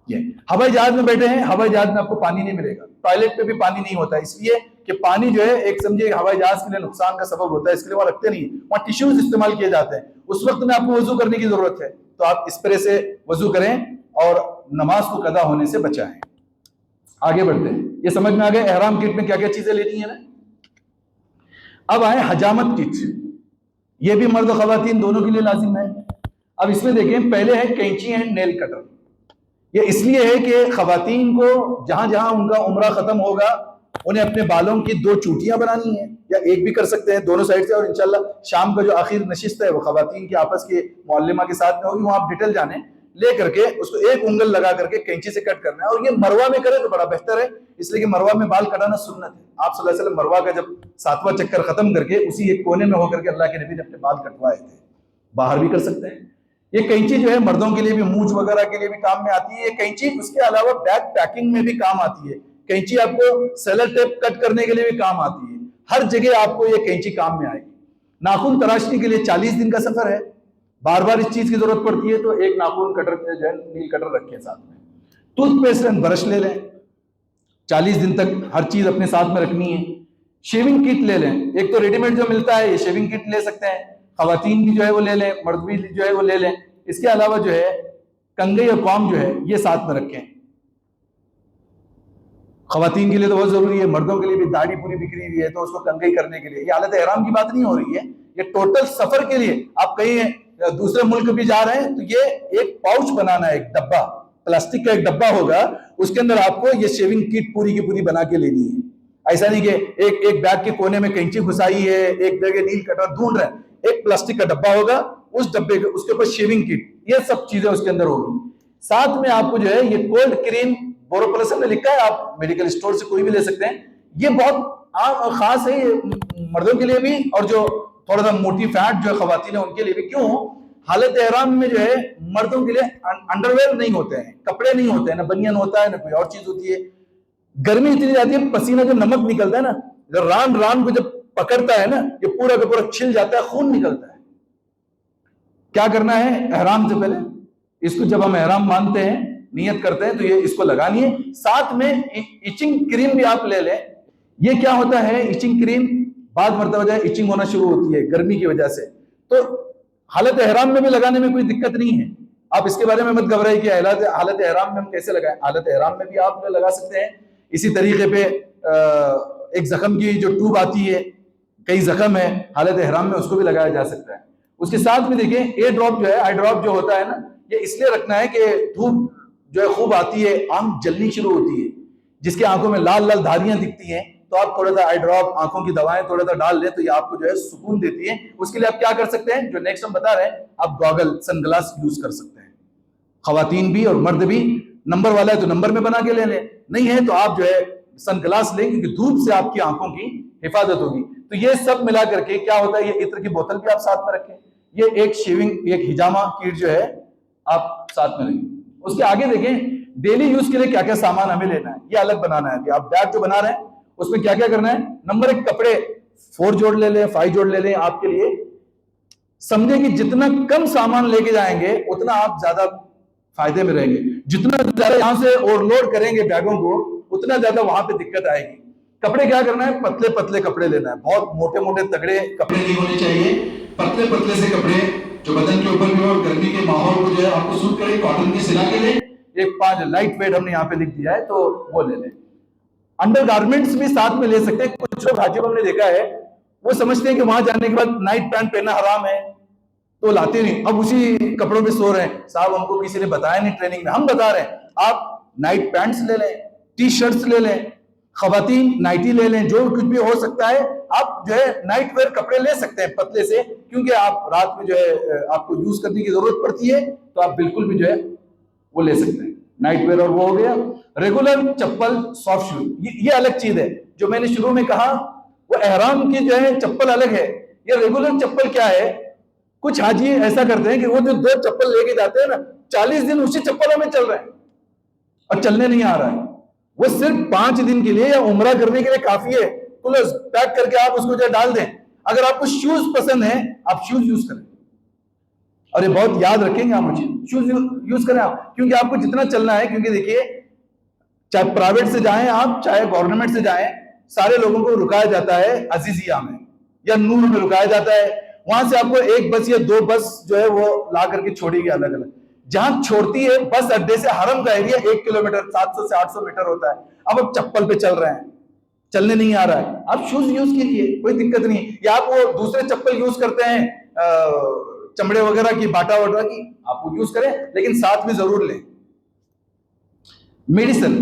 ये हवाई जहाज में बैठे हैं, हवाई जहाज में आपको पानी नहीं मिलेगा, टॉयलेट पे भी पानी नहीं होता, इसलिए कि पानी जो है एक समझिए हवाई जहाज के लिए नुकसान का सबब होता है, इसके लिए वहां रखते नहीं, वहां टिश्यूज इस्तेमाल किए जाते हैं। उस वक्त में आपको वजू करने की जरूरत है, तो आप स्प्रे से वजू करें और नमाज को कदा होने से बचाएं। आगे बढ़ते हैं। ये समझ में आ गया एहराम किट में क्या क्या चीजें लेनी है ना। अब आए हजामत किट, ये भी मर्द और खवातीन दोनों के लिए लाजिम है। अब इसमें देखें, पहले है कैंची एंड नेल कटर। ये इसलिए है कि खवातीन को जहां जहां उनका उम्रा खत्म होगा, उन्हें अपने बालों की 2 चूटियां बनानी है, या एक भी कर सकते हैं दोनों साइड से। और इंशाल्लाह शाम का जो आखिर नशिस्त है वो खवातीन की आपस के मौलमा के साथ में होगी, वहां आप डिटेल जाने, ले करके उसको एक उंगल लगा करके कैंची से कट करना है। और ये मरवा में करे तो बड़ा बेहतर है, इसलिए कि मरवा में बाल कटाना सुन्नत है। आप सल्लल्लाहु अलैहि वसल्लम मरवा का जब 7वां चक्कर खत्म करके उसी एक कोने में होकर के अल्लाह के नबी ने अपने बाल कटवाए थे। बाहर भी कर सकते हैं। ये कैंची जो है मर्दों के लिए भी, मूंछ वगैरह के लिए भी काम में आती है ये कैंची। उसके अलावा बैग पैकिंग में भी काम आती है कैंची, आपको सेलर टेप कट करने के लिए भी काम आती है। हर जगह आपको ये कैंची काम में आएगी। नाखून तराशने के लिए 40 दिन का सफर है, बार बार इस चीज की जरूरत पड़ती है, तो एक नाखून कटर जो है नील कटर रखें साथ में। टूथपेस्ट एंड ब्रश ले लें, 40 दिन तक हर चीज अपने साथ में रखनी है। शेविंग किट ले लें, एक तो रेडीमेड जो मिलता है ये शेविंग किट ले सकते हैं, खवातीन भी जो है वो ले लें, मर्द भी जो है वो ले लें। इसके अलावा जो है कंघी और कॉम जो है ये साथ में रखें। खवातीन के लिए तो बहुत जरूरी है, मर्दों के लिए भी। दाढ़ी पूरी बिखरी हुई है तो उसको कंघी करने के लिए, ये हालत एहराम की बात नहीं हो रही है, ये टोटल सफर के लिए। आप कहीं दूसरे मुल्क भी जा रहे हैं, तो ये एक पाउच बनाना है, एक डब्बा, प्लास्टिक का एक डब्बा होगा, उसके अंदर आपको ये शेविंग किट पूरी की पूरी बना के लेनी है। ऐसा नहीं कि एक बैग के कोने में कैंची घुसाई है, एक जगह नील कटर ढूंढ रहे हैं, एक प्लास्टिक का डब्बा होगा, उस डब्बे के उसके ऊपर शेविंग किट, ये सब चीजें उसके अंदर होगी। साथ में आपको जो है ये कोल्ड क्रीम, बोरोप्लस में लिखा है, आप मेडिकल स्टोर से कोई भी ले सकते हैं। ये बहुत आम खास है, ये मर्दों के लिए भी, और जो थोड़ा सा मोटी फैट जो है खवातीन है उनके लिए भी। क्यों? हालत एहराम में जो है मर्दों के लिए अंडरवेयर नहीं होते हैं, कपड़े नहीं होते हैं, ना बनियान होता है, ना कोई और चीज होती है। गर्मी इतनी जाती है, पसीना जो नमक निकलता है ना, जब रान रान को जब पकड़ता है ना, ये पूरा का पूरा छिल जाता है, खून निकलता है। क्या करना है एहराम से पहले? इसको जब हम एहराम मानते हैं, नियत करते हैं, तो ये इसको लगानी है। साथ में इचिंग क्रीम भी आप ले लें। ये क्या होता है इचिंग क्रीम? बाद मरतबा जो इचिंग होना शुरू होती है गर्मी की वजह से, तो हालत एहराम में भी लगाने में कोई दिक्कत नहीं है। आप इसके बारे में मत घबराइए कि हालत एहराम में हम कैसे लगाएं। हालत एहराम में भी आप लगा सकते हैं। इसी तरीके पे एक जख्म की जो ट्यूब आती है, कई जख्म है हालत एहराम में, उसको भी लगाया जा सकता है। उसके साथ में देखिए ए ड्रॉप जो है, आई ड्रॉप जो होता है ना, ये इसलिए रखना है कि धूप जो है खूब आती है, आंख जलनी शुरू होती है, जिसकी आंखों में लाल लाल धारियां दिखती हैं, तो आप थोड़ा सा आई ड्रॉप, आंखों की दवाएं थोड़ा सा डाल लें, तो ये आपको जो है सुकून देती है। उसके लिए आप क्या कर सकते हैं, जो नेक्स्ट हम बता रहे हैं, आप गॉगल, सनग्लास यूज कर सकते हैं। खवातीन भी और मर्द भी। नंबर वाला है तो नंबर में बना के ले लें, नहीं है तो आप जो है सनग्लास लें, क्योंकि धूप से आपकी आंखों की हिफाजत होगी। तो ये सब मिला करके क्या होता है, ये इत्र की बोतल भी आप साथ में रखें, ये एक शेविंग, एक हिजामा किट जो है आप साथ में रखें। उसके आगे देखें डेली यूज के लिए क्या क्या सामान हमें लेना है, ये अलग बनाना है। आप बैग जो बना रहे हैं उसमें क्या क्या करना है, नंबर 1 कपड़े 4 जोड़ ले लें, 5 जोड़ ले लें आपके लिए। समझे कि जितना कम सामान लेके जाएंगे उतना आप ज्यादा फायदे में रहेंगे। जितना ज्यादा यहां से ओवरलोड करेंगे बैगों को, उतना ज्यादा वहां पे दिक्कत आएगी। कपड़े क्या करना है, पतले पतले कपड़े लेना है, बहुत मोटे मोटे तगड़े कपड़े नहीं होने चाहिए। पतले पतले से कपड़े जो बदन के ऊपर भी और गर्मी के माहौल को जो है आपको सूट करे, कॉटन की सिला के ले। एक 5 लाइट वेट हमने यहाँ पे लिख दिया है, तो वो ले लें। अंडर गारमेंट्स भी साथ में ले सकते हैं। कुछ लोग हाजियों हमने देखा है, वो समझते हैं कि वहां जाने के बाद नाइट पैंट पहनना हराम है, तो लाते नहीं, अब उसी कपड़ों में सो रहे हैं। साहब हमको किसी ने बताया नहीं ट्रेनिंग में, हम बता रहे हैं, आप नाइट पैंट्स ले लें, टी शर्ट्स ले लें, खवातीन नाइटी ले लें, जो कुछ भी हो सकता है। आप जो है नाइट वेयर कपड़े ले सकते हैं पतले से, क्योंकि आप रात में जो है आपको यूज करने की जरूरत पड़ती है, तो आप बिल्कुल भी जो है वो ले सकते हैं नाइट वेयर। और वो हो गया रेगुलर चप्पल, सॉफ्ट शूज, ये अलग चीज है। जो मैंने शुरू में कहा वो एहराम की जो है चप्पल अलग है, ये रेगुलर चप्पल क्या है। कुछ हाजी ऐसा करते हैं कि वो जो 2 चप्पल लेके जाते हैं ना, 40 दिन उसी चप्पलों में चल रहे हैं और चलने नहीं आ रहा है। वो सिर्फ 5 दिन के लिए या उम्रा करने के लिए काफी है, प्लस पैक करके आप उसको जो डाल दें। अगर आपको शूज पसंद है, आप शूज यूज करें, और ये बहुत याद रखेंगे आप मुझे, शूज यूज करें आप, क्योंकि आपको जितना चलना है। क्योंकि देखिए, चाहे प्राइवेट से जाएं आप, चाहे गवर्नमेंट से जाएं, सारे लोगों को रुकाया जाता है अजीजिया में या नूर में रुकाया जाता है। वहां से आपको 1 बस या 2 बस जो है वो ला करके छोड़ेगी अलग अलग। जहां छोड़ती है बस अड्डे से हरम का एरिया 1 किलोमीटर 700 से 800 मीटर होता है। अब आप चप्पल पे चल रहे हैं, चलने नहीं आ रहा है, आप शूज यूज कीजिए, कोई दिक्कत नहीं। या आप वो दूसरे चप्पल यूज करते हैं चमड़े वगैरह की, बाटा वगैरह की, आप वो यूज करें, लेकिन साथ में जरूर लें मेडिसिन।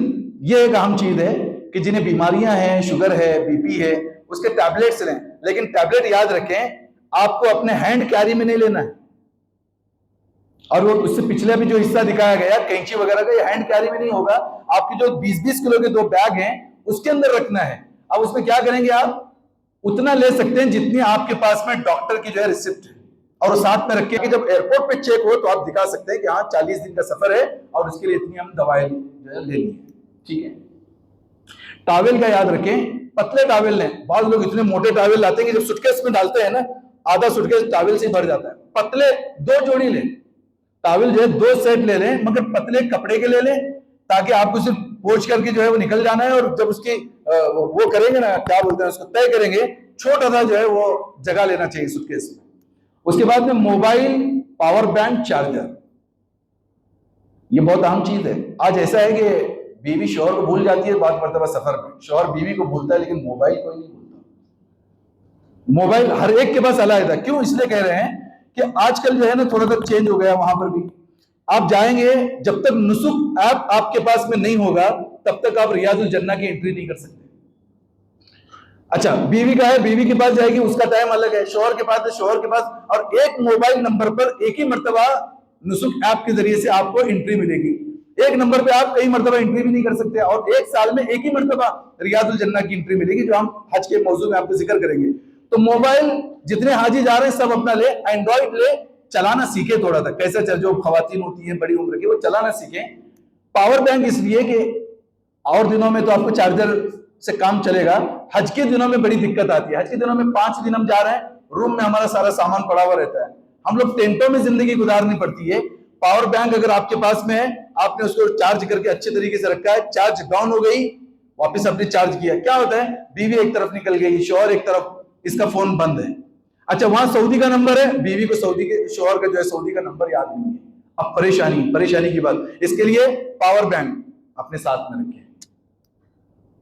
ये एक अहम चीज है कि जिन्हें बीमारियां हैं, शुगर है, बीपी है, उसके टैबलेट्स लें। लेकिन टैबलेट याद रखें, आपको अपने हैंड कैरी में नहीं लेना है। और वो उससे पिछले भी जो हिस्सा दिखाया गया कैंची वगैरह का, ये हैंड कैरी में नहीं होगा। आपकी जो 20-20 किलो के 2 बैग हैं उसके अंदर रखना है। अब उसमें क्या करेंगे, आप उतना ले सकते हैं जितनी आपके पास में डॉक्टर की जो है रिसिप्ट है, और वो साथ में रखिए कि जब एयरपोर्ट पे चेक हो तो आप दिखा सकते हैं कि हाँ 40 दिन का सफर है और उसके लिए इतनी हम दवाई जो है लेनी है। ठीक है। टॉवेल का याद रखें, पतले टॉवेल लें। बहुत लोग इतने मोटे टॉवेल लाते हैं कि जब सूटकेस में डालते हैं ना, आधा सूटकेस टॉवेल से भर जाता है। पतले 2 जोड़ी लें टॉवेल, जो है 2 सेट ले लें, मगर पतले कपड़े के ले लें, ताकि आपको सिर्फ पोंछ करके जो है वो निकल जाना है। और जब उसकी वो करेंगे ना, क्या बोलते हैं उसको, तय करेंगे, छोटा सा जो है वो जगह लेना चाहिए सूटकेस में। उसके बाद में मोबाइल, पावर बैंक, चार्जर, ये बहुत अहम चीज है। आज ऐसा है कि बीवी शौहर को भूल जाती है, बात मरतबा सफर में शौहर बीवी को भूलता है, लेकिन मोबाइल कोई नहीं भूलता। मोबाइल हर एक के पास अलग है। क्यों? इसलिए कह रहे हैं कि आजकल जो है ना थोड़ा सा चेंज हो गया वहां पर भी। आप जाएंगे, जब तक नुसुक ऐप आपके पास में नहीं होगा तब तक आप रियाजुल जन्ना की एंट्री नहीं कर सकते। अच्छा, बीवी का है, बीवी के पास जाएगी, उसका टाइम अलग है। शौहर के पास है, शौहर के पास। और एक मोबाइल नंबर पर एक ही मर्तबा नुसुक ऐप के जरिए से आपको एंट्री मिलेगी। एक नंबर पे आप कई मर्तबा एंट्री भी नहीं कर सकते। और एक साल में एक ही मर्तबा रियाजुल जन्ना की एंट्री मिलेगी, जो हम हज के मौजू में आपको जिक्र करेंगे। तो मोबाइल जितने हाजी जा रहे हैं सब अपना ले, एंड्रॉइड ले, चलाना सीखे थोड़ा सा, कैसे चल, जो खवातीन होती है बड़ी उम्र की वो चलाना सीखे। पावर बैंक इसलिए कि और दिनों में तो आपको चार्जर से काम चलेगा, हज के दिनों में बड़ी दिक्कत आती है। हज के दिनों में 5 दिन हम जा रहे हैं, रूम में हमारा सारा सामान पड़ा हुआ रहता है, हम लोग टेंटों में जिंदगी गुजारनी पड़ती है। पावर बैंक अगर आपके पास में है, आपने उसको चार्ज करके अच्छे तरीके से रखा है, चार्ज डाउन हो गई, वापस अपने चार्ज किया, क्या होता है, बीवी एक तरफ निकल गई, शौहर एक तरफ, इसका फोन बंद है। अच्छा, वहां सऊदी का नंबर है, बीवी को सऊदी के, शौहर का जो है सऊदी का नंबर याद नहीं है। अब परेशानी की बात, इसके लिए पावर बैंक अपने साथ में रखें।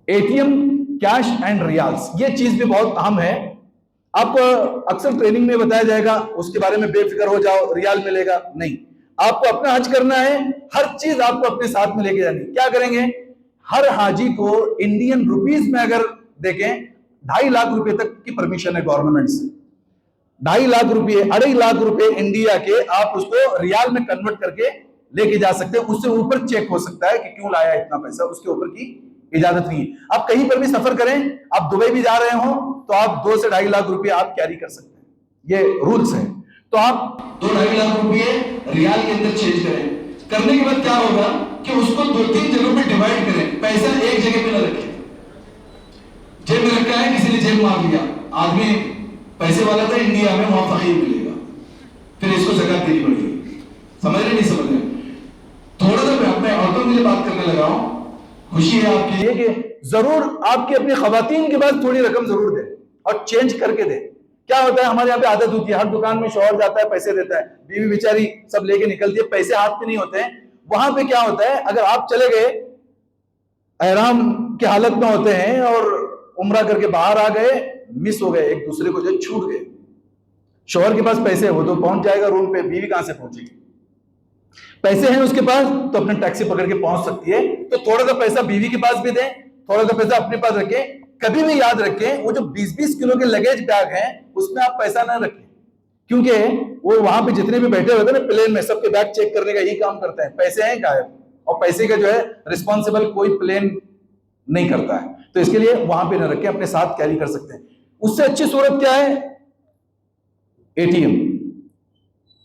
एटीएम, कैश एंड रियाल्स, ये चीज भी बहुत अहम है। आपको अक्सर ट्रेनिंग में बताया जाएगा, उसके बारे में बेफिक्र हो जाओ, रियाल मिलेगा, नहीं। आपको अपना हज करना है, हर चीज आपको अपने साथ में लेके जानी। क्या करेंगे, हर हाजी को इंडियन रुपीज में अगर देखें 2.5 लाख रुपए तक की परमिशन है गवर्नमेंट से। 2.5 लाख रुपए, 2.5 लाख रुपए इंडिया के आप उसको रियाल में कन्वर्ट करके लेके जा सकते हैं। उससे ऊपर चेक हो सकता है कि क्यों लाया इतना पैसा, उसके ऊपर की इजाजत नहीं है। आप कहीं पर भी सफर करें, आप दुबई भी जा रहे हो तो आप 2 से 2.5 लाख रुपए आप कैरी कर सकते हैं, ये रूल्स है। तो आप 2-2.5 लाख रुपए रियाल के अंदर चेंज करें। करने के बाद क्या होगा कि उसको 2-3 जगहों में डिवाइड करें, पैसा एक जगह पे न रखें। जेब में रखा है, किसी ने जेब मार लिया, आदमी पैसे वाला था इंडिया में, वहां फकीर मिलेगा, फिर इसको ज़कात देनी पड़ेगी। समझ रहे नहीं समझ रहे? थोड़ा सा मैं औरतों के लिए बात करने लगा हूं, खुशी है आपके लिए कि जरूर आपकी अपनी खवातीन के पास थोड़ी रकम जरूर दे और चेंज करके दे। क्या होता है, हमारे यहाँ पे आदत होती है, हर दुकान में शौहर जाता है, पैसे देता है, बीवी बेचारी सब लेके निकलती है, पैसे हाथ में नहीं होते हैं। वहां पे क्या होता है, अगर आप चले गए, एहराम की हालत में होते हैं और उम्रा करके बाहर आ गए, मिस हो गए, एक दूसरे को जो छूट गए। शौहर के पास पैसे है, वो तो पहुंच जाएगा रूम पे, बीवी कहां से पहुंचेगी? पैसे हैं उसके पास तो अपने टैक्सी पकड़ के पहुंच सकती है। तो थोड़ा सा पैसा बीवी के पास भी दें, थोड़ा सा पैसा अपने पास रखें। कभी भी याद रखें, वो जो 20-20 किलो के लगेज बैग हैं उसमें आप पैसा ना रखें, क्योंकि वो वहां पे जितने भी बैठे हुए थे ना प्लेन में, सबके बैग चेक करने का यही काम करते हैं, पैसे हैं गायब। और पैसे का जो है रिस्पॉन्सिबल कोई प्लेन नहीं करता है, तो इसके लिए वहां पे ना रखें, अपने साथ कैरी कर सकते हैं। उससे अच्छी सूरत क्या है, एटीएम।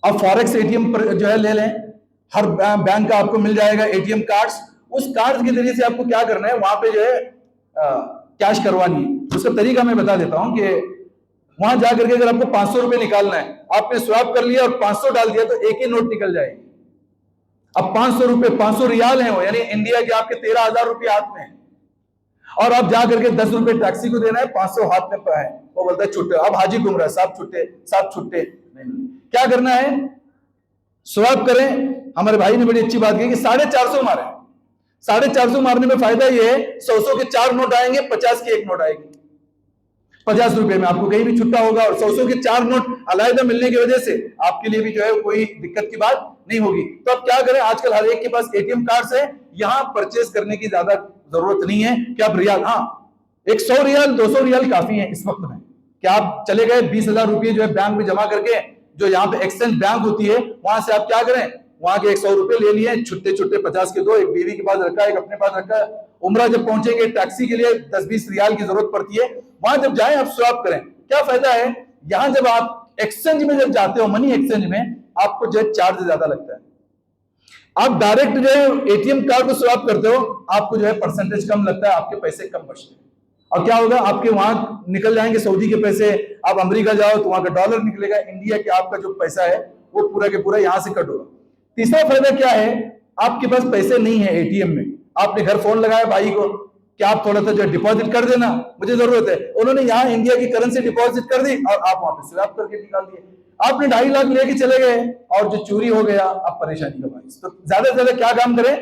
अब फॉरेक्स एटीएम पर जो है ले लें, हर बैंक का आपको मिल जाएगा एटीएम कार्ड्स। उस कार्ड के जरिए से आपको क्या करना है, वहां पे जो है कैश करवानी है। उसका तरीका मैं बता देता हूं कि वहां जाकर के अगर आपको 500 रुपए निकालना है, आपने स्वैप कर लिया और 500 डाल दिया तो एक ही नोट निकल जाएगी। अब 500 रुपए, 500 रियाल है वो, यानी इंडिया के आपके 13,000 रुपए हाथ में है, और आप जा करके 10 रुपए टैक्सी को देना है, 500 हाथ में है, वो बोलता है छुट्टे। अब हाजी घूम रहा है, साहब छुट्टे नहीं। क्या करना है, स्वैप करें। हमारे भाई ने बड़ी अच्छी बात की कि 450 मारे। 450 मारने में फायदा ये है, 100 के 4 नोट आएंगे, 50 की 1 नोट आएगी। 50 रुपए में आपको कहीं भी छुट्टा होगा, और 100 के 4 नोट अलग मिलने की वजह से आपके लिए भी जो है कोई दिक्कत की बात नहीं होगी। तो अब क्या करें, आजकल हर एक के पास एटीएम कार्ड है, यहां परचेज करने की ज्यादा जरूरत नहीं है कि आप रियाल, हाँ, 100 रियाल 200 रियाल काफी है इस वक्त में। कि आप चले गए 20,000 रुपये जो है बैंक में जमा करके, जो यहाँ पे एक्सचेंज बैंक होती है, वहां से आप क्या करें, वहां के 100 रुपए ले लिए, छुट्टे 50 के दो, एक बीवी के पास रखा है, एक अपने पास रखा है। उम्रा जब पहुंचेंगे, टैक्सी के लिए 10-20 रियाल की जरूरत पड़ती है, वहां जब जाएं आप स्वैप करें। क्या फायदा है, यहां जब आप एक्सचेंज में जब जाते हो, मनी एक्सचेंज में, आपको जो है चार्ज ज्यादा लगता है। आप डायरेक्ट जो है एटीएम कार्ड को स्वैप करते हो, आपको जो है परसेंटेज कम लगता है, आपके पैसे कम बचते हैं। और क्या होगा, आपके वहां निकल जाएंगे सऊदी के पैसे, आप अमेरिका जाओ तो वहां का डॉलर निकलेगा, इंडिया के आपका जो पैसा है वो पूरा के पूरा यहां से कट होगा। तीसरा फायदा क्या है, आपके पास पैसे नहीं है एटीएम में, आपने घर फोन लगाया भाई को कि आप थोड़ा सा जो डिपॉजिट कर देना, मुझे जरूरत है, उन्होंने यहाँ इंडिया की करेंसी डिपॉजिट कर दी और आप वहां पे स्वैप करके निकाल दिए। आपने 2.5 लाख लेके चले गए और जो चोरी हो गया, अब परेशानी का बाइस। तो ज्यादा से ज्यादा क्या काम करें,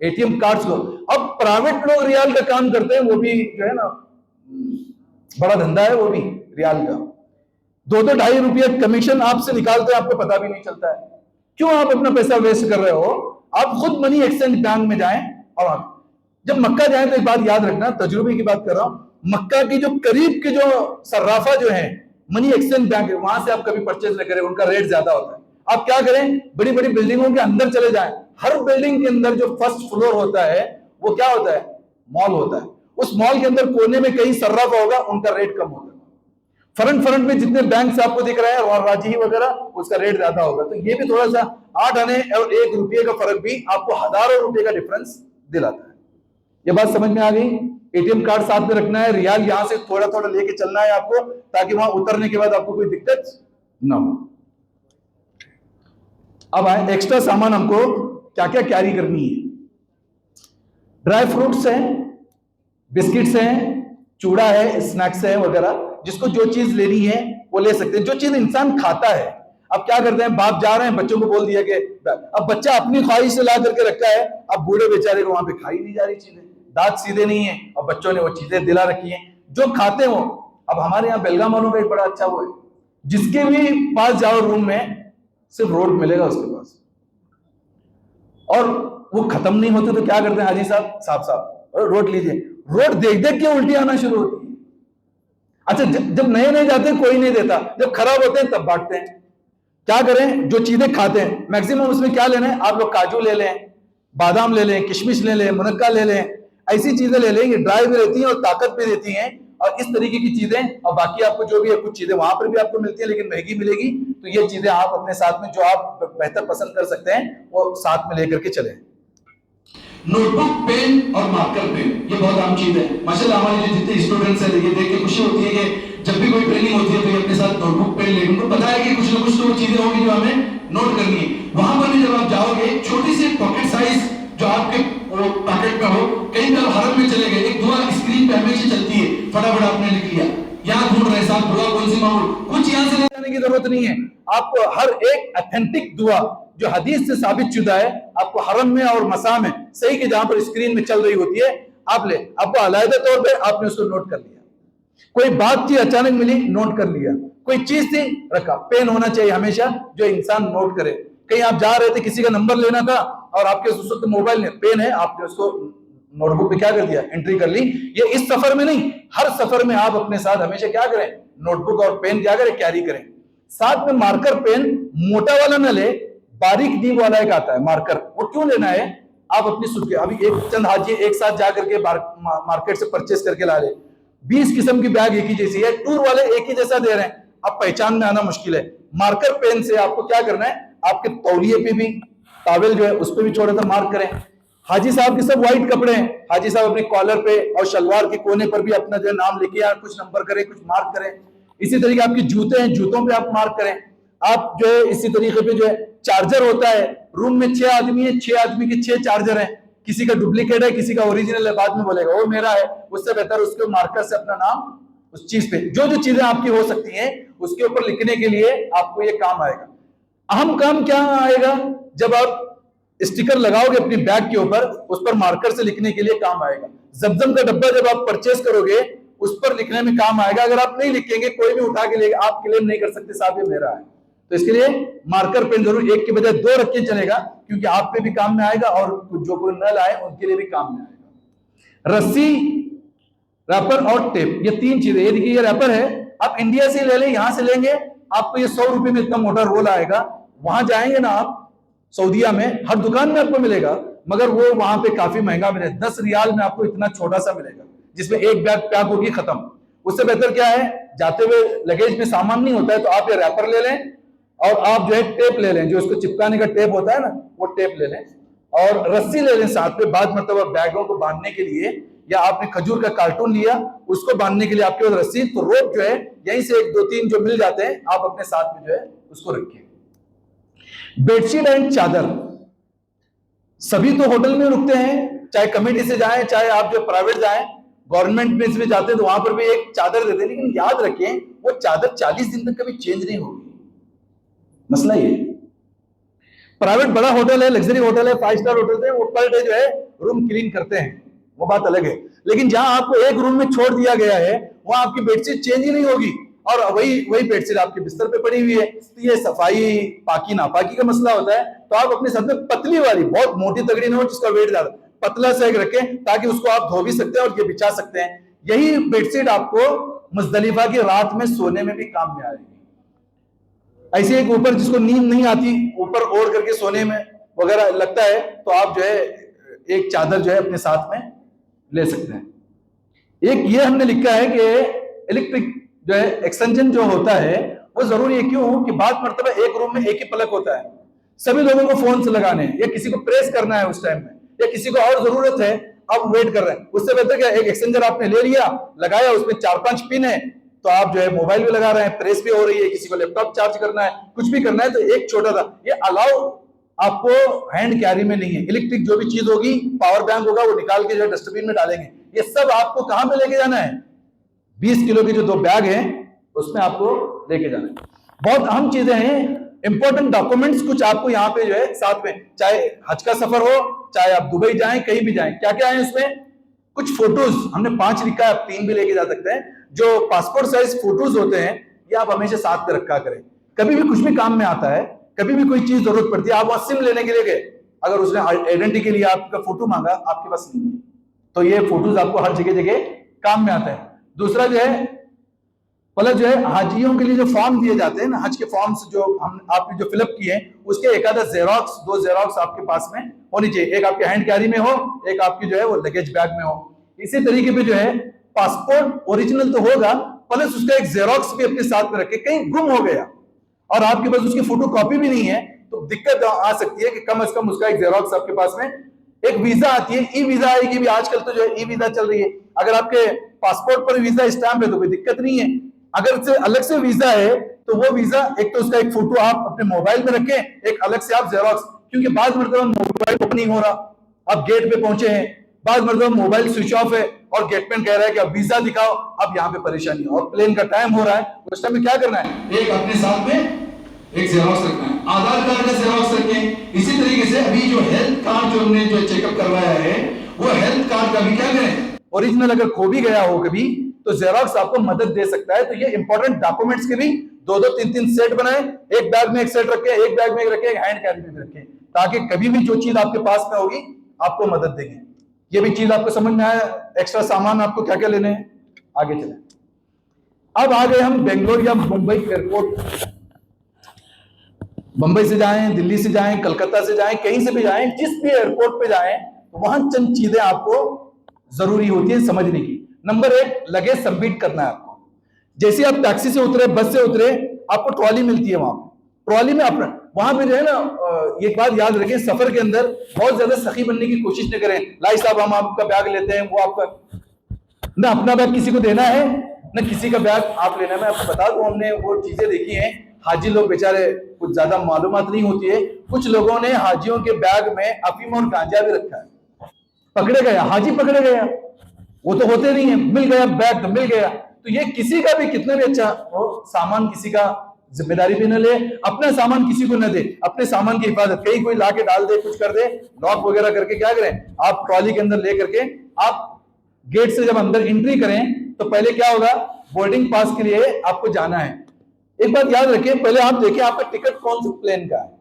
एटीएम कार्ड्स को। अब प्राइवेट लोग रियाल का काम करते हैं, वो भी जो है ना बड़ा धंधा है वो भी रियाल का। दो 2.5 रुपया कमीशन आपसे निकालते हैं, आपको पता भी नहीं चलता है। क्यों आप अपना पैसा वेस्ट कर रहे हो? आप खुद मनी एक्सचेंज बैंक में जाएं। और जब मक्का जाएं तो एक बात याद रखना, तजुर्बे की बात कर रहा हूं, मक्का की जो करीब के जो सर्राफा जो है मनी एक्सचेंज बैंक है, वहां से आप कभी परचेज न करें, उनका रेट ज्यादा होता है। आप क्या करें, बड़ी बड़ी बिल्डिंगों के अंदर चले जाएं। हर बिल्डिंग के अंदर जो फर्स्ट फ्लोर होता है वो क्या होता है, मॉल होता है। उस मॉल के अंदर कोने में कहीं सर्राफा होगा, उनका रेट कम होगा। फ्रंट में जितने बैंक आपको दिख रहे हैं और राजी वगैरह, उसका रेट ज्यादा होगा। तो ये भी थोड़ा सा 8 आने और 1 रुपये का फर्क भी आपको हजारों रुपए का डिफरेंस दिलाता है। ये बात समझ में आ गई? एटीएम कार्ड साथ में रखना है, रियाल यहां से थोड़ा थोड़ा लेके चलना है आपको, ताकि वहां उतरने के बाद आपको कोई दिक्कत ना हो। अब आए एक्स्ट्रा सामान, हमको क्या क्या कैरी करनी है। ड्राई फ्रूट्स हैं, बिस्किट्स हैं, चूड़ा है, स्नैक्स है वगैरह, जिसको जो चीज लेनी है वो ले सकते हैं, जो चीज इंसान खाता है। अब क्या करते हैं, बाप जा रहे हैं, बच्चों को बोल दिया कि अब बच्चा अपनी ख्वाहिश से ला करके रखा है, अब बूढ़े बेचारे को वहां पे खाई नहीं जा रही चीजें, दांत सीधे नहीं है और बच्चों ने वो चीजें दिला रखी हैं जो खाते हो। अब हमारे यहाँ बेलगाम वालों का एक बड़ा अच्छा वो है, जिसके भी पास जाओ रूम में सिर्फ रोट मिलेगा उसके पास, और वो खत्म नहीं होते तो क्या करते हैं, हाजी साहब साहब रोट लीजिए, रोट देख देख के उल्टी आना शुरू होती है। अच्छा, जब नए नए जाते हैं कोई नहीं देता, जब खराब होते हैं तब बांटते हैं। क्या करें, जो चीजें खाते हैं मैक्सिमम उसमें क्या लेना है, आप लोग काजू ले लें, बादाम ले लें, किशमिश ले लें, मुनक्का ले लें, ऐसी चीजें ले लें, ये ड्राई भी रहती हैं और ताकत भी देती हैं, और इस तरीके की चीजें। और बाकी आपको जो भी है, कुछ चीजें वहां पर भी आपको मिलती है लेकिन महंगी मिलेगी, तो ये चीजें आप अपने साथ में जो आप बेहतर पसंद कर सकते हैं वो साथ में लेकर के चले। नोटबुक, पेन और मार्कर पेन, ये बहुत आम चीज है। माशाल्लाह हमारे जो जितने स्टूडेंट्स हैं, ये देख के खुशी होती है कि जब भी कोई ट्रेनिंग होती है तो ये अपने साथ नोटबुक, पेन लेकर, उनको पता है कि कुछ ना कुछ तो वो चीजें होंगी जो हमें नोट करनी है। वहां पर भी जब आप जाओगे, छोटी सी पॉकेट साइज जो आपके पॉकेट में हो, कहीं पर हरम में चले गए, एक दुआ स्क्रीन पे हमेशा चलती है, फटाफट आपने लिख लिया, यहाँ ढूंढ रहे साहब दुआ कौन सी मांगो, कुछ यहाँ से ले जाने की जरूरत नहीं है। आपको हर एक ऑथेंटिक दुआ जो हदीस से साबित शुदा है, आपको हरम में और मसा में सही के जहां पर स्क्रीन में चल रही होती है, आप ले, आपको अलग तौर पे आपने उसको नोट कर लिया। कोई बात थी अचानक मिली, नोट कर लिया, कोई चीज थी रखा। पेन होना चाहिए हमेशा जो इंसान नोट करे। कहीं आप जा रहे थे, किसी का नंबर लेना था और आपके उस वक्त मोबाइल में पेन है, आपने उसको नोटबुक में क्या कर दिया, एंट्री कर ली। ये इस सफर में नहीं, हर सफर में आप अपने साथ हमेशा क्या करें, नोटबुक और पेन क्या करें, कैरी करें। साथ में मार्कर पेन मोटा वाला ना ले, बारीक नीब वाला एक आता है मार्कर, वो क्यों लेना है, आप अपनी सुख, अभी एक चंद हाजी एक साथ जाकर के मार्केट से परचेस करके ला ले, 20 किस्म की बैग एक ही जैसी है, टूर वाले एक ही जैसा दे रहे हैं, अब पहचान में आना मुश्किल है। मार्कर पेन से आपको क्या करना है, आपके तौलिए पे भी, टॉवेल जो है उस पर भी छोटा सा मार्क करें। हाजी साहब के सब व्हाइट कपड़े हैं, हाजी साहब अपने कॉलर पे और शलवार के कोने पर भी अपना जो है नाम लिखे, या कुछ नंबर करें, कुछ मार्क करें। इसी तरीके आपके जूते हैं, जूतों पे आप मार्क करें। आप जो है इसी तरीके पे जो है चार्जर होता है, रूम में 6 आदमी है, 6 आदमी के 6 चार्जर हैं, किसी का डुप्लीकेट है, किसी का ओरिजिनल है, बाद में बोलेगा वो मेरा है, उससे बेहतर उसके मार्कर से अपना नाम उस चीज पे, जो जो चीजें आपकी हो सकती हैं उसके ऊपर लिखने के लिए आपको ये काम आएगा। अहम काम क्या आएगा, जब आप स्टिकर लगाओगे अपनी बैग के ऊपर, उस पर मार्कर से लिखने के लिए काम आएगा। जमजम का डब्बा जब आप परचेस करोगे, उस पर लिखने में काम आएगा। अगर आप नहीं लिखेंगे, कोई भी उठा के लेगा, आप क्लेम नहीं कर सकते साहब ये मेरा है। तो इसके लिए मार्कर पेन जरूर, एक के बजाय 2 रख के चलेगा, क्योंकि आप पे भी काम में आएगा और जो कोई न लाए उनके लिए भी काम में आएगा। रस्सी, रैपर और टेप, ये 3 चीजें। ये देखिए, ये रैपर है, आप इंडिया से ले लें, यहां से लेंगे आपको ये 100 रुपए में इतना मोटा रोल आएगा। वहां जाएंगे ना आप सऊदीया में, हर दुकान में आपको मिलेगा, मगर वो वहां पे काफी महंगा मिलेगा। 10 रियाल में आपको इतना छोटा सा मिलेगा, जिसमें एक बैग पैक होगी, खत्म। उससे बेहतर क्या है, जाते हुए लगेज में सामान नहीं होता है, तो आप ये रैपर ले लें और आप जो है टेप ले लें, जो इसको चिपकाने का टेप होता है ना, वो टेप ले लें, और रस्सी ले लें साथ में। बाद मतलब बैगों को बांधने के लिए, या आपने खजूर का कार्टून लिया, उसको बांधने के लिए आपके पास रस्सी, तो रोप जो है यहीं से 1 2 3 जो मिल जाते हैं, आप अपने साथ में जो है उसको रखिए। बेडशीट एंड चादर, सभी तो होटल में रुकते हैं, चाहे कमेटी से जाएं, चाहे आप जो प्राइवेट जाएं, गवर्नमेंट में इसमें जाते हैं तो वहां पर भी एक चादर देते हैं, लेकिन याद रखें वो चादर 40 दिन तक कभी चेंज नहीं होगी। मसला ये, प्राइवेट बड़ा होटल है, लग्जरी होटल है, 5 स्टार होटल है, वो पर डे जो है रूम क्लीन करते हैं, वो बात अलग है। लेकिन जहां आपको एक रूम में छोड़ दिया गया है, वहां आपकी बेडशीट चेंज ही नहीं होगी। और वही बेडशीट आपके बिस्तर पे पड़ी हुई है। तो ये सफाई पाकी नापाकी का मसला होता है, तो आप अपने साथ में पतली वाली, बहुत मोटी तगड़ी ना हो जिसका वेट ज्यादा, पतला सा एक रखें ताकि उसको आप धो भी सकते हैं और ये बिछा सकते हैं। यही बेडशीट आपको मुजदलिफा की रात में सोने में भी काम में आएगी। ऐसे एक ऊपर जिसको नींद नहीं आती, ऊपर ओढ़ करके सोने में वगैरह लगता है, तो आप जो है एक चादर जो है अपने साथ में ले सकते हैं। एक ये हमने लिखा है कि इलेक्ट्रिक जो है एक्सटेंशन जो होता है वो जरूरी है। क्यों कि बाद मर्तबा एक रूम में एक ही प्लग होता है, सभी लोगों को फोन से लगाने हैं या किसी को प्रेस करना है उस टाइम में, या किसी को और जरूरत है, अब वेट कर रहे हैं, उससे बेहतर क्या एक एक्सटेंजर आपने ले लिया, लगाया, उसमें 4-5 पिन है, तो आप जो है मोबाइल भी लगा रहे हैं, प्रेस भी हो रही है, किसी को लैपटॉप चार्ज करना है, कुछ भी करना है, तो एक छोटा सा ये अलाउ आपको हैंड कैरी में नहीं है। इलेक्ट्रिक जो भी चीज होगी, पावर बैंक होगा, वो निकाल के जो है डस्टबिन में डालेंगे। ये सब आपको कहां पे लेके जाना है? 20 किलो के जो 2 बैग हैं उसमें आपको लेके जाना है। बहुत अहम चीजें हैं, इंपॉर्टेंट डॉक्यूमेंट्स कुछ आपको यहाँ पे जो है साथ में, चाहे हज का सफर हो, चाहे आप दुबई जाएं, कहीं भी जाएं, क्या क्या है इसमें? कुछ फोटोज हमने 5 लिखा है, आप 3 भी लेके जा सकते हैं। जो पासपोर्ट साइज फोटोज होते हैं ये आप हमेशा साथ में रखा करें, कभी भी कुछ भी काम में आता है, कभी भी कोई चीज जरूरत पड़ती है, आप वहां सिम लेने के लिए गए, अगर उसने आइडेंटिटी के लिए आपका फोटो मांगा, आपके पास नहीं है, तो ये फोटोज आपको हर जगह जगह काम में आता है। दूसरा जो है प्लस जो है हाजियों के लिए जो फॉर्म दिए जाते हैं ना, हज के फॉर्म्स जो आपने जो फिलअप किए हैं, उसके एक आधा जेरोक्स, 2 जेरोक्स आपके पास में होनी चाहिए। एक आपके हैंड कैरी में हो, एक आपकी जो है वो लगेज बैग में हो। इसी तरीके पे जो है पासपोर्ट ओरिजिनल तो होगा, प्लस उसका एक जेरोक्स भी अपने साथ में रखे, कहीं गुम हो गया और आपके पास उसकी फोटो कॉपी भी नहीं है, तो दिक्कत आ सकती है कि कम से कम उसका एक जेरोक्स आपके पास में। एक वीजा आती है, ई वीजा आएगी भी, आजकल तो जो है ई वीजा चल रही है। अगर आपके पासपोर्ट पर वीजा स्टैंप है तो कोई दिक्कत नहीं है, अगर से अलग से वीजा है तो वो वीजा एक तो उसका एक फोटो आप अपने मोबाइल में रखें, एक अलग से आप जेरोक्स, क्योंकि बाद मतलब मोबाइल ओपन नहीं हो रहा, आप गेट पे पहुंचे हैं, बाद मतलब मोबाइल स्विच ऑफ है और गेटमैन कह रहा है कि अब वीजा दिखाओ, अब यहाँ पे परेशानी है और प्लेन का टाइम हो रहा है, उस टाइम में क्या करना है? एक अपने साथ में एक जेरोक्स रखना है, आधार कार्ड का जेरोक्स रखें। इसी तरीके से अभी जो हेल्थ कार्ड जो हमने जो चेकअप करवाया है, वो हेल्थ कार्ड का भी क्या करें, ओरिजिनल अगर खो भी गया हो कभी तो जेरोक्स आपको मदद दे सकता है। तो ये इंपॉर्टेंट डॉक्यूमेंट्स के भी 2-2 3-3 सेट बनाए, एक बैग में एक सेट रखें, एक बैग में एक रखें, एक हैंड कैरी में भी रखें, ताकि कभी भी जो चीज आपके पास में होगी आपको मदद देगी। ये भी चीज आपको समझ में आया? एक्स्ट्रा सामान आपको क्या क्या लेने हैं? आगे चलें। अब आ गए हम बेंगलोर या मुंबई एयरपोर्ट। मुंबई से जाएं, दिल्ली से जाएं, कलकत्ता से जाएं, कहीं से भी जाएं, जिस भी एयरपोर्ट पे जाएं, तो वहां चंद चीजें आपको जरूरी होती है समझने की। नंबर 1, लगेज सबमिट करना है आपको। जैसे आप टैक्सी से उतरे, बस से उतरे, आपको ट्रॉली मिलती है, वहां ट्रॉली में अपना, वहां पे जो है ना, एक बात याद रखें, सफर के अंदर बहुत ज्यादा सखी बनने की कोशिश न करें। लाई साहब हम आपका बैग लेते हैं, वो आपका ना, अपना बैग किसी को देना है ना किसी का बैग आप लेना है। मैं आपको बता दूं, हमने वो चीजें देखी हैं, हाजी लोग बेचारे कुछ ज्यादा मालूमात नहीं होती है, कुछ लोगों ने हाजियों के बैग में अफीम और गांजा भी रखा है, पकड़े गया, हाजी पकड़े गया, वो तो होते नहीं है, मिल गया बैग तो मिल गया। तो ये किसी का भी कितना भी अच्छा हो, सामान किसी का जिम्मेदारी भी न ले, अपना सामान किसी को न दे, अपने सामान की हिफाजत, कहीं कोई लाके डाल दे, कुछ कर दे, लॉक वगैरह करके क्या करें, आप ट्रॉली के अंदर ले करके आप गेट से जब अंदर एंट्री करें तो पहले क्या होगा, बोर्डिंग पास के लिए आपको जाना है। एक बात याद रखें, पहले आप देखिए आपका टिकट कौन से प्लेन का है,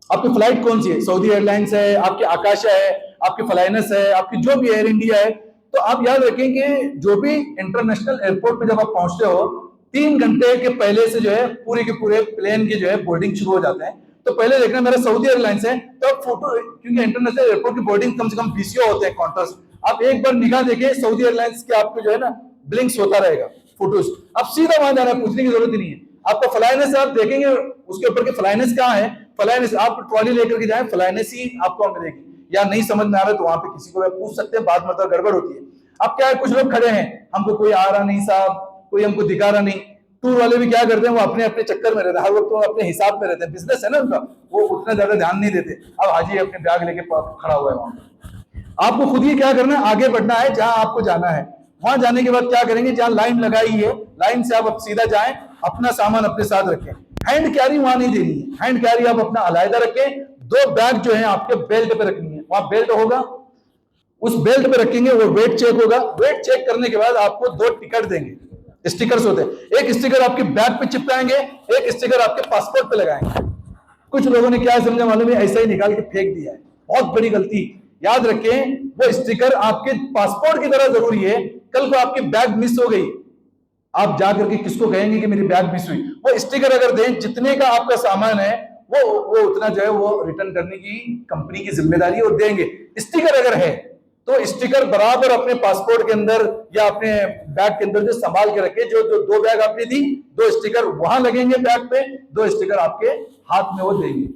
आपकी फ्लाइट कौन सी है, सऊदी एयरलाइंस है, आपकी आकाशा है, आपकी फ्लाइनस है, आपकी जो भी एयर इंडिया है। तो आप याद रखें कि जो भी इंटरनेशनल एयरपोर्ट पे जब आप पहुंचते हो, 3 घंटे के पहले से जो है पूरे के पूरे प्लेन की जो है बोर्डिंग शुरू हो जाते हैं। तो पहले देखना मेरा सऊदी एयरलाइंस है, तो फोटो, क्योंकि इंटरनेशनल एयरपोर्ट की बोर्डिंग कम से कम बीसीओ होते हैं काउंटर्स, आप एक बार निगाह देखें सऊदी एयरलाइंस के, आपको जो है ना ब्लिंक्स होता रहेगा फोटोज, अब सीधा वहां जाना है, पूछने की जरूरत ही नहीं है। आपका फ्लाइनस आप देखेंगे, उसके ऊपर के फ्लाइनस कहाँ है, फ्लाइनस आप ट्रॉली लेकर के जाए, फ्लाइनस ही आपको मिलेगी। या नहीं समझ में आ रहा तो वहां पे किसी को पूछ सकते हैं, बात मतलब गड़बड़ होती है। अब क्या है, कुछ लोग खड़े हैं, हमको कोई आ रहा नहीं साहब, कोई हमको दिखा रहा नहीं। टूर वाले भी क्या करते हैं, वो अपने अपने चक्कर में रहते हैं, हर वक्त तो अपने हिसाब में रहते हैं, बिजनेस है ना उनका, वो उतना ज्यादा ध्यान नहीं देते। अब हाजी अपने बैग लेके खड़ा हुआ है वहां पर, आपको खुद ही क्या करना है, आगे बढ़ना है जहां आपको जाना है। वहां जाने के बाद क्या करेंगे, जहां लाइन लगाई है, लाइन से आप सीधा जाएं, अपना सामान अपने साथ रखें। हैंड कैरी वहां नहीं देनी है, हैंड कैरी आप अपना अलहदा रखें। 2 बैग जो है आपके बेल्ट पे रखनी है, वहां बेल्ट होगा, उस बेल्ट पे रखेंगे, वो वेट चेक होगा। वेट चेक करने के बाद आपको 2 टिकट देंगे, स्टिकर्स होते हैं। एक स्टिकर आपके बैग पे चिपकाएंगे, एक स्टिकर आपके पासपोर्ट पे लगाएंगे। कुछ लोगों ने क्या समझा मालूम है, ऐसा ही निकाल के फेंक दिया है, बहुत बड़ी गलती। याद रखें वो स्टिकर आपके पासपोर्ट की तरह जरूरी है। कल को आपकी बैग मिस हो गई, आप जा करके किसको कहेंगे कि मेरी बैग मिस हुई? वो स्टिकर अगर दें, जितने का आपका सामान है वो उतना जो है वो रिटर्न करने की कंपनी की जिम्मेदारी और देंगे। स्टिकर अगर है तो स्टिकर बराबर अपने पासपोर्ट के अंदर या अपने बैग के अंदर जो संभाल के रखे। जो 2 बैग आपने दी, 2 स्टिकर वहां लगेंगे बैग पे, 2 स्टिकर आपके हाथ में वो देंगे।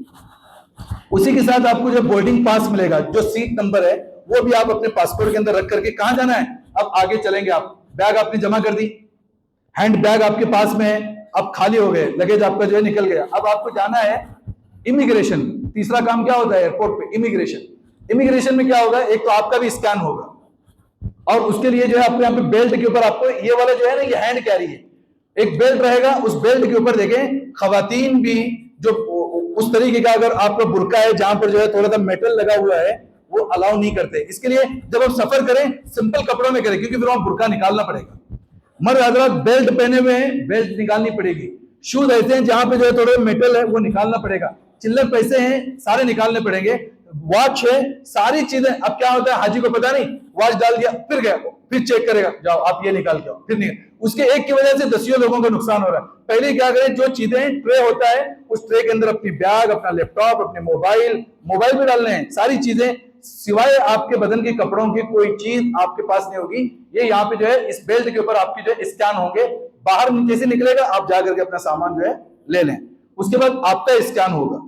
उसी के साथ आपको जो बोर्डिंग पास मिलेगा, जो सीट नंबर है, वो भी आप अपने पासपोर्ट के अंदर रख करके कहां जाना है, अब आगे चलेंगे। आप बैग आपने जमा कर दी, हैंड बैग आपके पास में है, अब खाली हो गए, लगेज आपका जो है निकल गया। अब आपको जाना है इमिग्रेशन। तीसरा काम क्या होता है एयरपोर्ट पे? इमिग्रेशन। इमिग्रेशन में क्या होगा, एक तो आपका भी स्कैन होगा और उसके लिए जो है अपने यहाँ पे बेल्ट के ऊपर आपको ये वाला जो है ना, ये हैंड कैरी है, एक बेल्ट रहेगा। उस बेल्ट के ऊपर देखें, खवातीन भी जो उस तरीके का, अगर आपका बुर्का है जहां पर जो है थोड़ा सा मेटल लगा हुआ है, वो अलाउ नहीं करते। इसके लिए जब आप सफर करें सिंपल कपड़ों में करें, क्योंकि फिर वहां बुर्का निकालना पड़ेगा। मर्द हजरात बेल्ट पहने हुए हैं, बेल्ट निकालनी पड़ेगी। शूज ऐसे हैं जहां पे जो है थोड़ा मेटल है, वो निकालना पड़ेगा। चिल्लर पैसे हैं, सारे निकालने पड़ेंगे। वॉच है, सारी चीजें। अब क्या होता है, हाजी को पता नहीं, वॉच डाल दिया, फिर गया, फिर चेक करेगा, जाओ आप ये निकाल के आओ, फिर नहीं। उसके एक की वजह से दसियों लोगों को नुकसान हो रहा है। पहले क्या करें, जो चीजें ट्रे होता है, उस ट्रे के अंदर अपनी बैग, अपना लैपटॉप, अपने मोबाइल भी डालने हैं, सारी चीजें, सिवाय आपके बदन के कपड़ों की कोई चीज आपके पास नहीं होगी। ये यहाँ पे जो है इस बेल्ट के ऊपर आपकी जो है स्कैन होंगे। बाहर नीचे से निकलेगा, आप जाकर के अपना सामान जो है ले लें। उसके बाद आपका स्कैन होगा।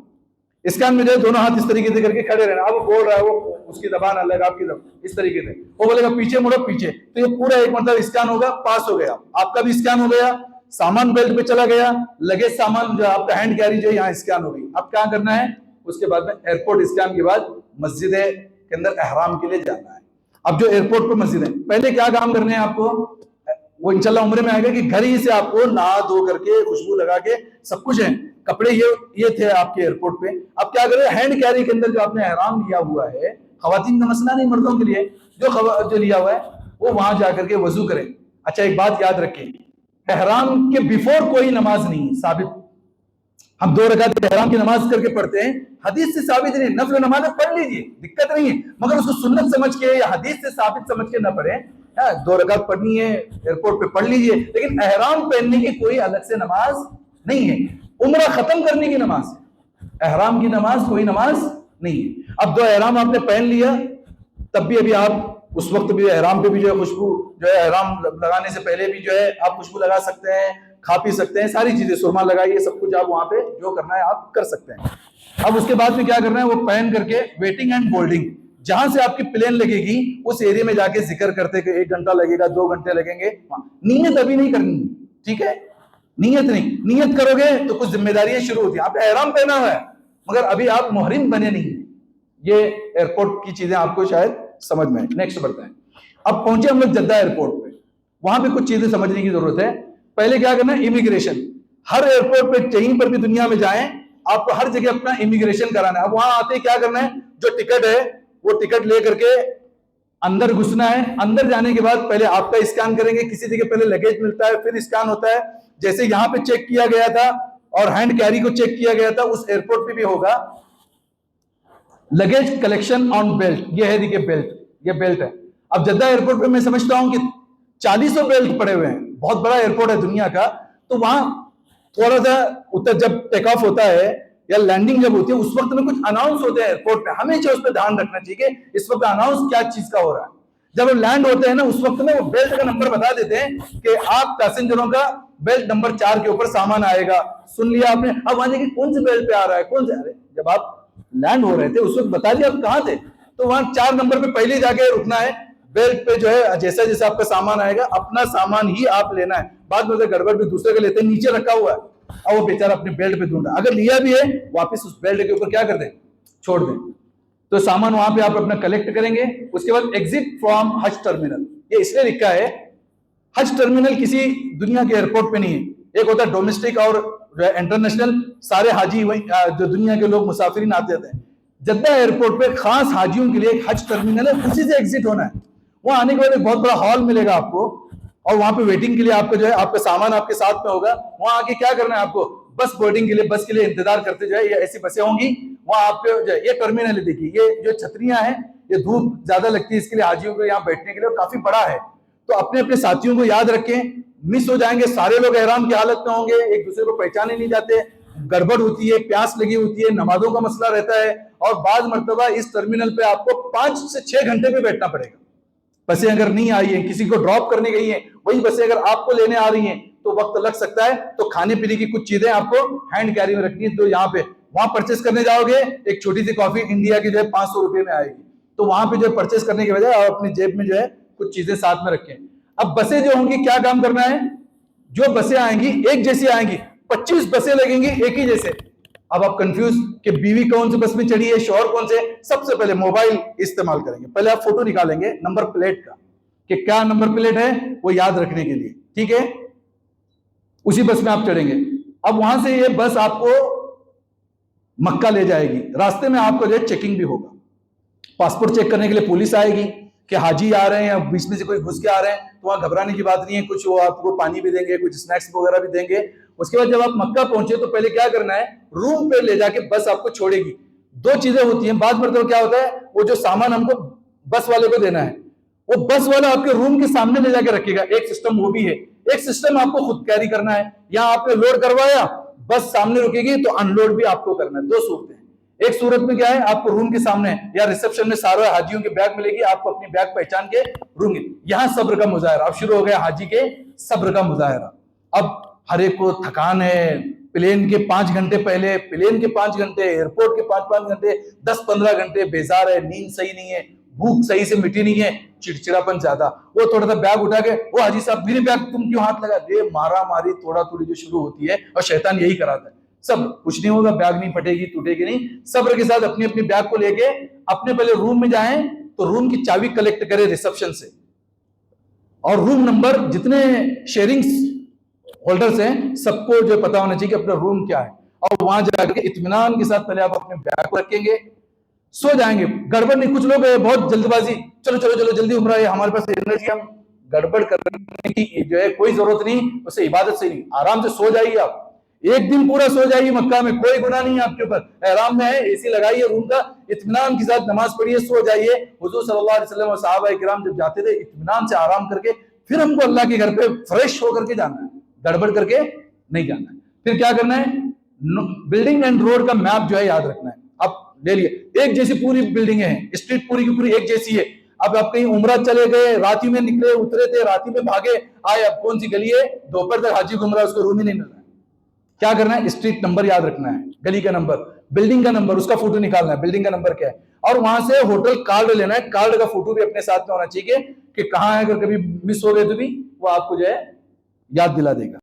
स्कैन में जो है दोनों हाथ इस तरीके से करके खड़े रहना। अब बोल रहा है, वो उसकी जबान अलग, आपकी जबान इस तरीके से, वो बोलेगा पीछे मुड़ो, पीछे, तो ये पूरा एक मतलब स्कैन होगा, पास हो गया। आपका भी स्कैन हो गया, सामान बेल्ट पे चला गया, लगेज सामान जो आपका हैंड कैरी जो है यहाँ स्कैन हो गई। अब क्या करना है, उसके बाद में एयरपोर्ट स्कैन के बाद मस्जिद के अंदर एहराम के लिए जाना है। अब जो एयरपोर्ट पर मस्जिद है, पहले क्या काम करने हैं आपको, वो इंशाल्लाह उम्र में आएगा कि घर ही से आपको नहा धो करके, खुशबू लगा के, सब कुछ है, कपड़े ये थे आपके एयरपोर्ट पे। अब क्या करें, हैंड कैरी के अंदर जो आपने एहराम लिया हुआ है, खवातीन का मसला नहीं, मर्दों के लिए जो लिया हुआ है, वो वहां जाकर के वजू करें। अच्छा, एक बात याद रखें, एहराम के बिफोर कोई नमाज नहीं साबित। हम 2 रकात एहराम की नमाज करके पढ़ते हैं, हदीस से साबित नहीं। नफल नमाज पढ़ लीजिए, दिक्कत नहीं है, मगर उसको सुन्नत समझ के या हदीस से साबित समझ के न पढ़े। 2 रकात पढ़नी है, एयरपोर्ट पे पढ़ लीजिए, लेकिन एहराम पहनने की कोई अलग से नमाज नहीं है। उम्रा खत्म करने की नमाज है, एहराम की नमाज कोई नमाज नहीं है। अब 2 एहराम आपने पहन लिया, तब भी अभी आप उस वक्त भी एहराम पे भी जो है खुशबू, जो है एहराम लगाने से पहले भी जो है आप खुशबू लगा सकते हैं, खा पी सकते हैं, सारी चीजें, सुरमा लगाइए, सब कुछ आप वहां पे जो करना है आप कर सकते हैं। अब उसके बाद में क्या करना है, वो पहन करके वेटिंग एंड बोर्डिंग, जहां से आपकी प्लेन लगेगी उस एरिया में जाके जिक्र करते कि 1 घंटा लगेगा, 2 घंटे लगेंगे। नीयत अभी नहीं करनी, ठीक है, नीयत नहीं। नीयत करोगे तो कुछ जिम्मेदारियां शुरू होती है। आपने एहराम पहना हुआ है मगर अभी आप मुहरिम बने नहीं। ये एयरपोर्ट की चीजें आपको शायद समझ में। नेक्स्ट बढ़ते हैं। अब पहुंचे हम लोग जद्दा एयरपोर्ट पे, वहां पे कुछ चीजें समझने की जरूरत है। पहले क्या करना है, इमिग्रेशन। हर एयरपोर्ट पे कहीं पर भी दुनिया में जाएं, आपको हर जगह अपना इमिग्रेशन कराना है। अब वहां आते क्या करना है, जो टिकट है वो टिकट ले करके अंदर घुसना है। अंदर जाने के बाद पहले आपका स्कैन करेंगे, किसी जगह पहले लगेज मिलता है, फिर स्कैन होता है। जैसे यहाँ पे चेक किया गया था और हैंड कैरी को चेक किया गया था, उस एयरपोर्ट पे भी होगा। लगेज कलेक्शन ऑन बेल्ट, ये है, देखिए बेल्ट, ये बेल्ट है। अब जद्दा एयरपोर्ट पे मैं समझता हूं कि 40 बेल्ट पड़े हुए हैं, बहुत बड़ा एयरपोर्ट है दुनिया का। तो वहां थोड़ा सा उतर, जब टेक ऑफ होता है या लैंडिंग जब होती है, उस वक्त में कुछ अनाउंस होते हैं एयरपोर्ट पे, हमेशा उस पर ध्यान रखना चाहिए कि इस वक्त अनाउंस क्या चीज का हो रहा है। जब लैंड होते हैं ना, उस वक्त में वो बेल्ट का नंबर बता देते हैं कि आप पैसेंजरों का बेल्ट नंबर 4 के ऊपर सामान आएगा। सुन लिया आपने, अब वहां देखिए कौन से बेल्ट पे आ रहा है, कौन से आ रहे। जब आप लैंड हो रहे थे उस वक्त बता दिया आप कहां थे, तो वहां 4 नंबर पे पहले जाके रुकना है। बेल्ट पे जो है जैसा जैसा आपका सामान आएगा, अपना सामान ही आप लेना है। बाद में गड़बड़ भी दूसरे का लेते हैं, नीचे रखा हुआ है और वो बेचारा अपने बेल्ट पे ढूंढ रहा है। अगर लिया भी है, वापस उस बेल्ट के ऊपर क्या कर दें, छोड़ दें। तो सामान वहां पे आप अपना कलेक्ट करेंगे। उसके बाद एग्जिट फ्रॉम हज टर्मिनल, ये इसलिए लिखा है, हज टर्मिनल किसी दुनिया के एयरपोर्ट पे नहीं है। एक होता है डोमेस्टिक और इंटरनेशनल, सारे हाजी वही जो दुनिया के लोग मुसाफिरीन आते हैं। जद्दा एयरपोर्ट पे खास हाजियों के लिए एक हज टर्मिनल है, उसी से एग्जिट होना है। वहां आने के बाद एक बहुत बड़ा हॉल मिलेगा आपको, और वहां पे वेटिंग के लिए आपको जो है आपका सामान आपके साथ में होगा, वहां आके क्या करना है आपको, बस बोर्डिंग के लिए, बस के लिए इंतजार करते जो है, ये ऐसी बसें होंगी वहां आपके जो है, ये टर्मिनल है, देखिए ये जो छतरियां हैं, ये धूप ज्यादा लगती है इसके लिए हाजियों को यहाँ बैठने के लिए, काफी बड़ा है। तो अपने अपने साथियों को याद रखें, मिस हो जाएंगे, सारे लोग एहराम की हालत में होंगे, एक दूसरे को पहचाने नहीं जाते, गड़बड़ होती है, प्यास लगी होती है, नमाजों का मसला रहता है, और बाद मर्तबा इस टर्मिनल पे आपको 5 से 6 घंटे पे बैठना पड़ेगा। बसें अगर नहीं आई है, किसी को ड्रॉप करने गई है, वही बसें अगर आपको लेने आ रही हैं तो वक्त लग सकता है। तो खाने पीने की कुछ चीजें आपको हैंड कैरी में रखनी है। तो यहाँ पे वहां परचेस करने जाओगे, एक छोटी सी कॉफी इंडिया की जो है 500 रुपए में आएगी, तो वहां पे जो है परचेस करने की बजाय आप अपनी जेब में जो है कुछ चीजें साथ में रखें। अब बसें जो होंगी क्या काम करना है, जो बसें आएंगी एक जैसी आएंगी, 25 बसें लगेंगी एक ही जैसे। अब आप कंफ्यूज कि बीवी कौन सी बस में चढ़ी है, शोहर कौन से, सबसे पहले मोबाइल इस्तेमाल करेंगे, पहले आप फोटो निकालेंगे नंबर प्लेट का कि क्या नंबर प्लेट है, वो याद रखने के लिए, ठीक है। उसी बस में आप चढ़ेंगे। अब वहां से ये बस आपको मक्का ले जाएगी, रास्ते में आपको जो है चेकिंग भी होगा, पासपोर्ट चेक करने के लिए पुलिस आएगी कि हाजी आ रहे हैं या बीच में से कोई घुस के आ रहे हैं, तो वहां घबराने की बात नहीं है, कुछ वो आपको पानी भी देंगे, कुछ स्नैक्स वगैरह भी देंगे। उसके बाद जब आप मक्का पहुंचे तो पहले क्या करना है, रूम पे ले जाके बस आपको छोड़ेगी। दो चीजें होती हैं, बाद में तो क्या होता है, वो जो सामान हमको बस वाले को देना है, वो बस वाला आपके रूम के सामने ले जाके रखेगा, एक सिस्टम वो भी है। एक सिस्टम आपको खुद कैरी करना है, यहां आपने लोड करवाया, बस सामने रुकेगी तो अनलोड भी आपको करना है। दो सूरतें, एक सूरत में क्या है, आपको रूम के सामने या रिसेप्शन में सारे हाजियों के बैग मिलेगी, आपको अपनी बैग पहचान के रूम में, यहां सब्र का मुजाहरा। अब शुरू हो गया हाजी के सब्र का मुजाहरा। अब हर एक को थकान है, प्लेन के 5 घंटे पहले, प्लेन के 5 घंटे, एयरपोर्ट के 5-5 घंटे, 10-15 घंटे बेजार है, नींद सही नहीं है, भूख सही से मिटी नहीं है, चिड़चिड़ापन ज्यादा। वो थोड़ा सा बैग उठा के, वो हाजी साहब मेरे बैग तुम क्यों हाथ लगा, ये मारा मारी थोड़ा थोड़ी जो शुरू होती है, और शैतान यही कराता है। सब कुछ नहीं होगा, बैग नहीं फटेगी, टूटेगी नहीं। सब्र के साथ अपनी अपनी बैग को लेके अपने पहले रूम में जाएं, तो रूम की चाबी कलेक्ट करें रिसेप्शन से, और रूम नंबर जितने शेयरिंग होल्डर्स हैं सबको जो पता होना चाहिए कि अपना रूम क्या है, और वहां जाके इत्मीनान के साथ पहले आप अपने बैग को रखेंगे, सो जाएंगे। गड़बड़ नहीं, कुछ लोग बहुत जल्दबाजी, चलो चलो चलो जल्दी उम्र है, हमारे पास एनर्जी, हम गड़बड़ करने की जो है कोई जरूरत नहीं, उससे इबादत से नहीं, आराम से सो जाइए। आप एक दिन पूरा सो जाइए मक्का में, कोई गुनाह नहीं है आपके ऊपर, एहराम में है, एसी लगाइए रूम का, इत्मीनान के साथ नमाज पढ़िए, सो जाइए। हुजूर सल्लल्लाहु अलैहि वसल्लम और सहाबा किराम जब जाते थे इत्मीनान से आराम करके, फिर हमको अल्लाह के घर पे फ्रेश होकर के जाना है, गड़बड़ करके नहीं जाना है। फिर क्या करना है, बिल्डिंग एंड रोड का मैप जो है याद रखना है। अब ले लिए, एक जैसी पूरी बिल्डिंग है, स्ट्रीट पूरी की पूरी एक जैसी है। अब आप कहीं उमरा चले गए, राती में निकले, उतरे थे, राती में भागे आए, अब कौन सी गली है, दोपहर तक हाजी घूम रहा है, उसको रूम ही नहीं मिल रहा है। क्या करना है, स्ट्रीट नंबर याद रखना है, गली का नंबर, बिल्डिंग का नंबर, उसका फोटो निकालना है, बिल्डिंग का नंबर क्या है, और वहां से होटल कार्ड लेना है, कार्ड का फोटो भी अपने साथ में होना चाहिए कि कहाँ है, अगर कभी मिस हो गए तो भी वो आपको जो है याद दिला देगा।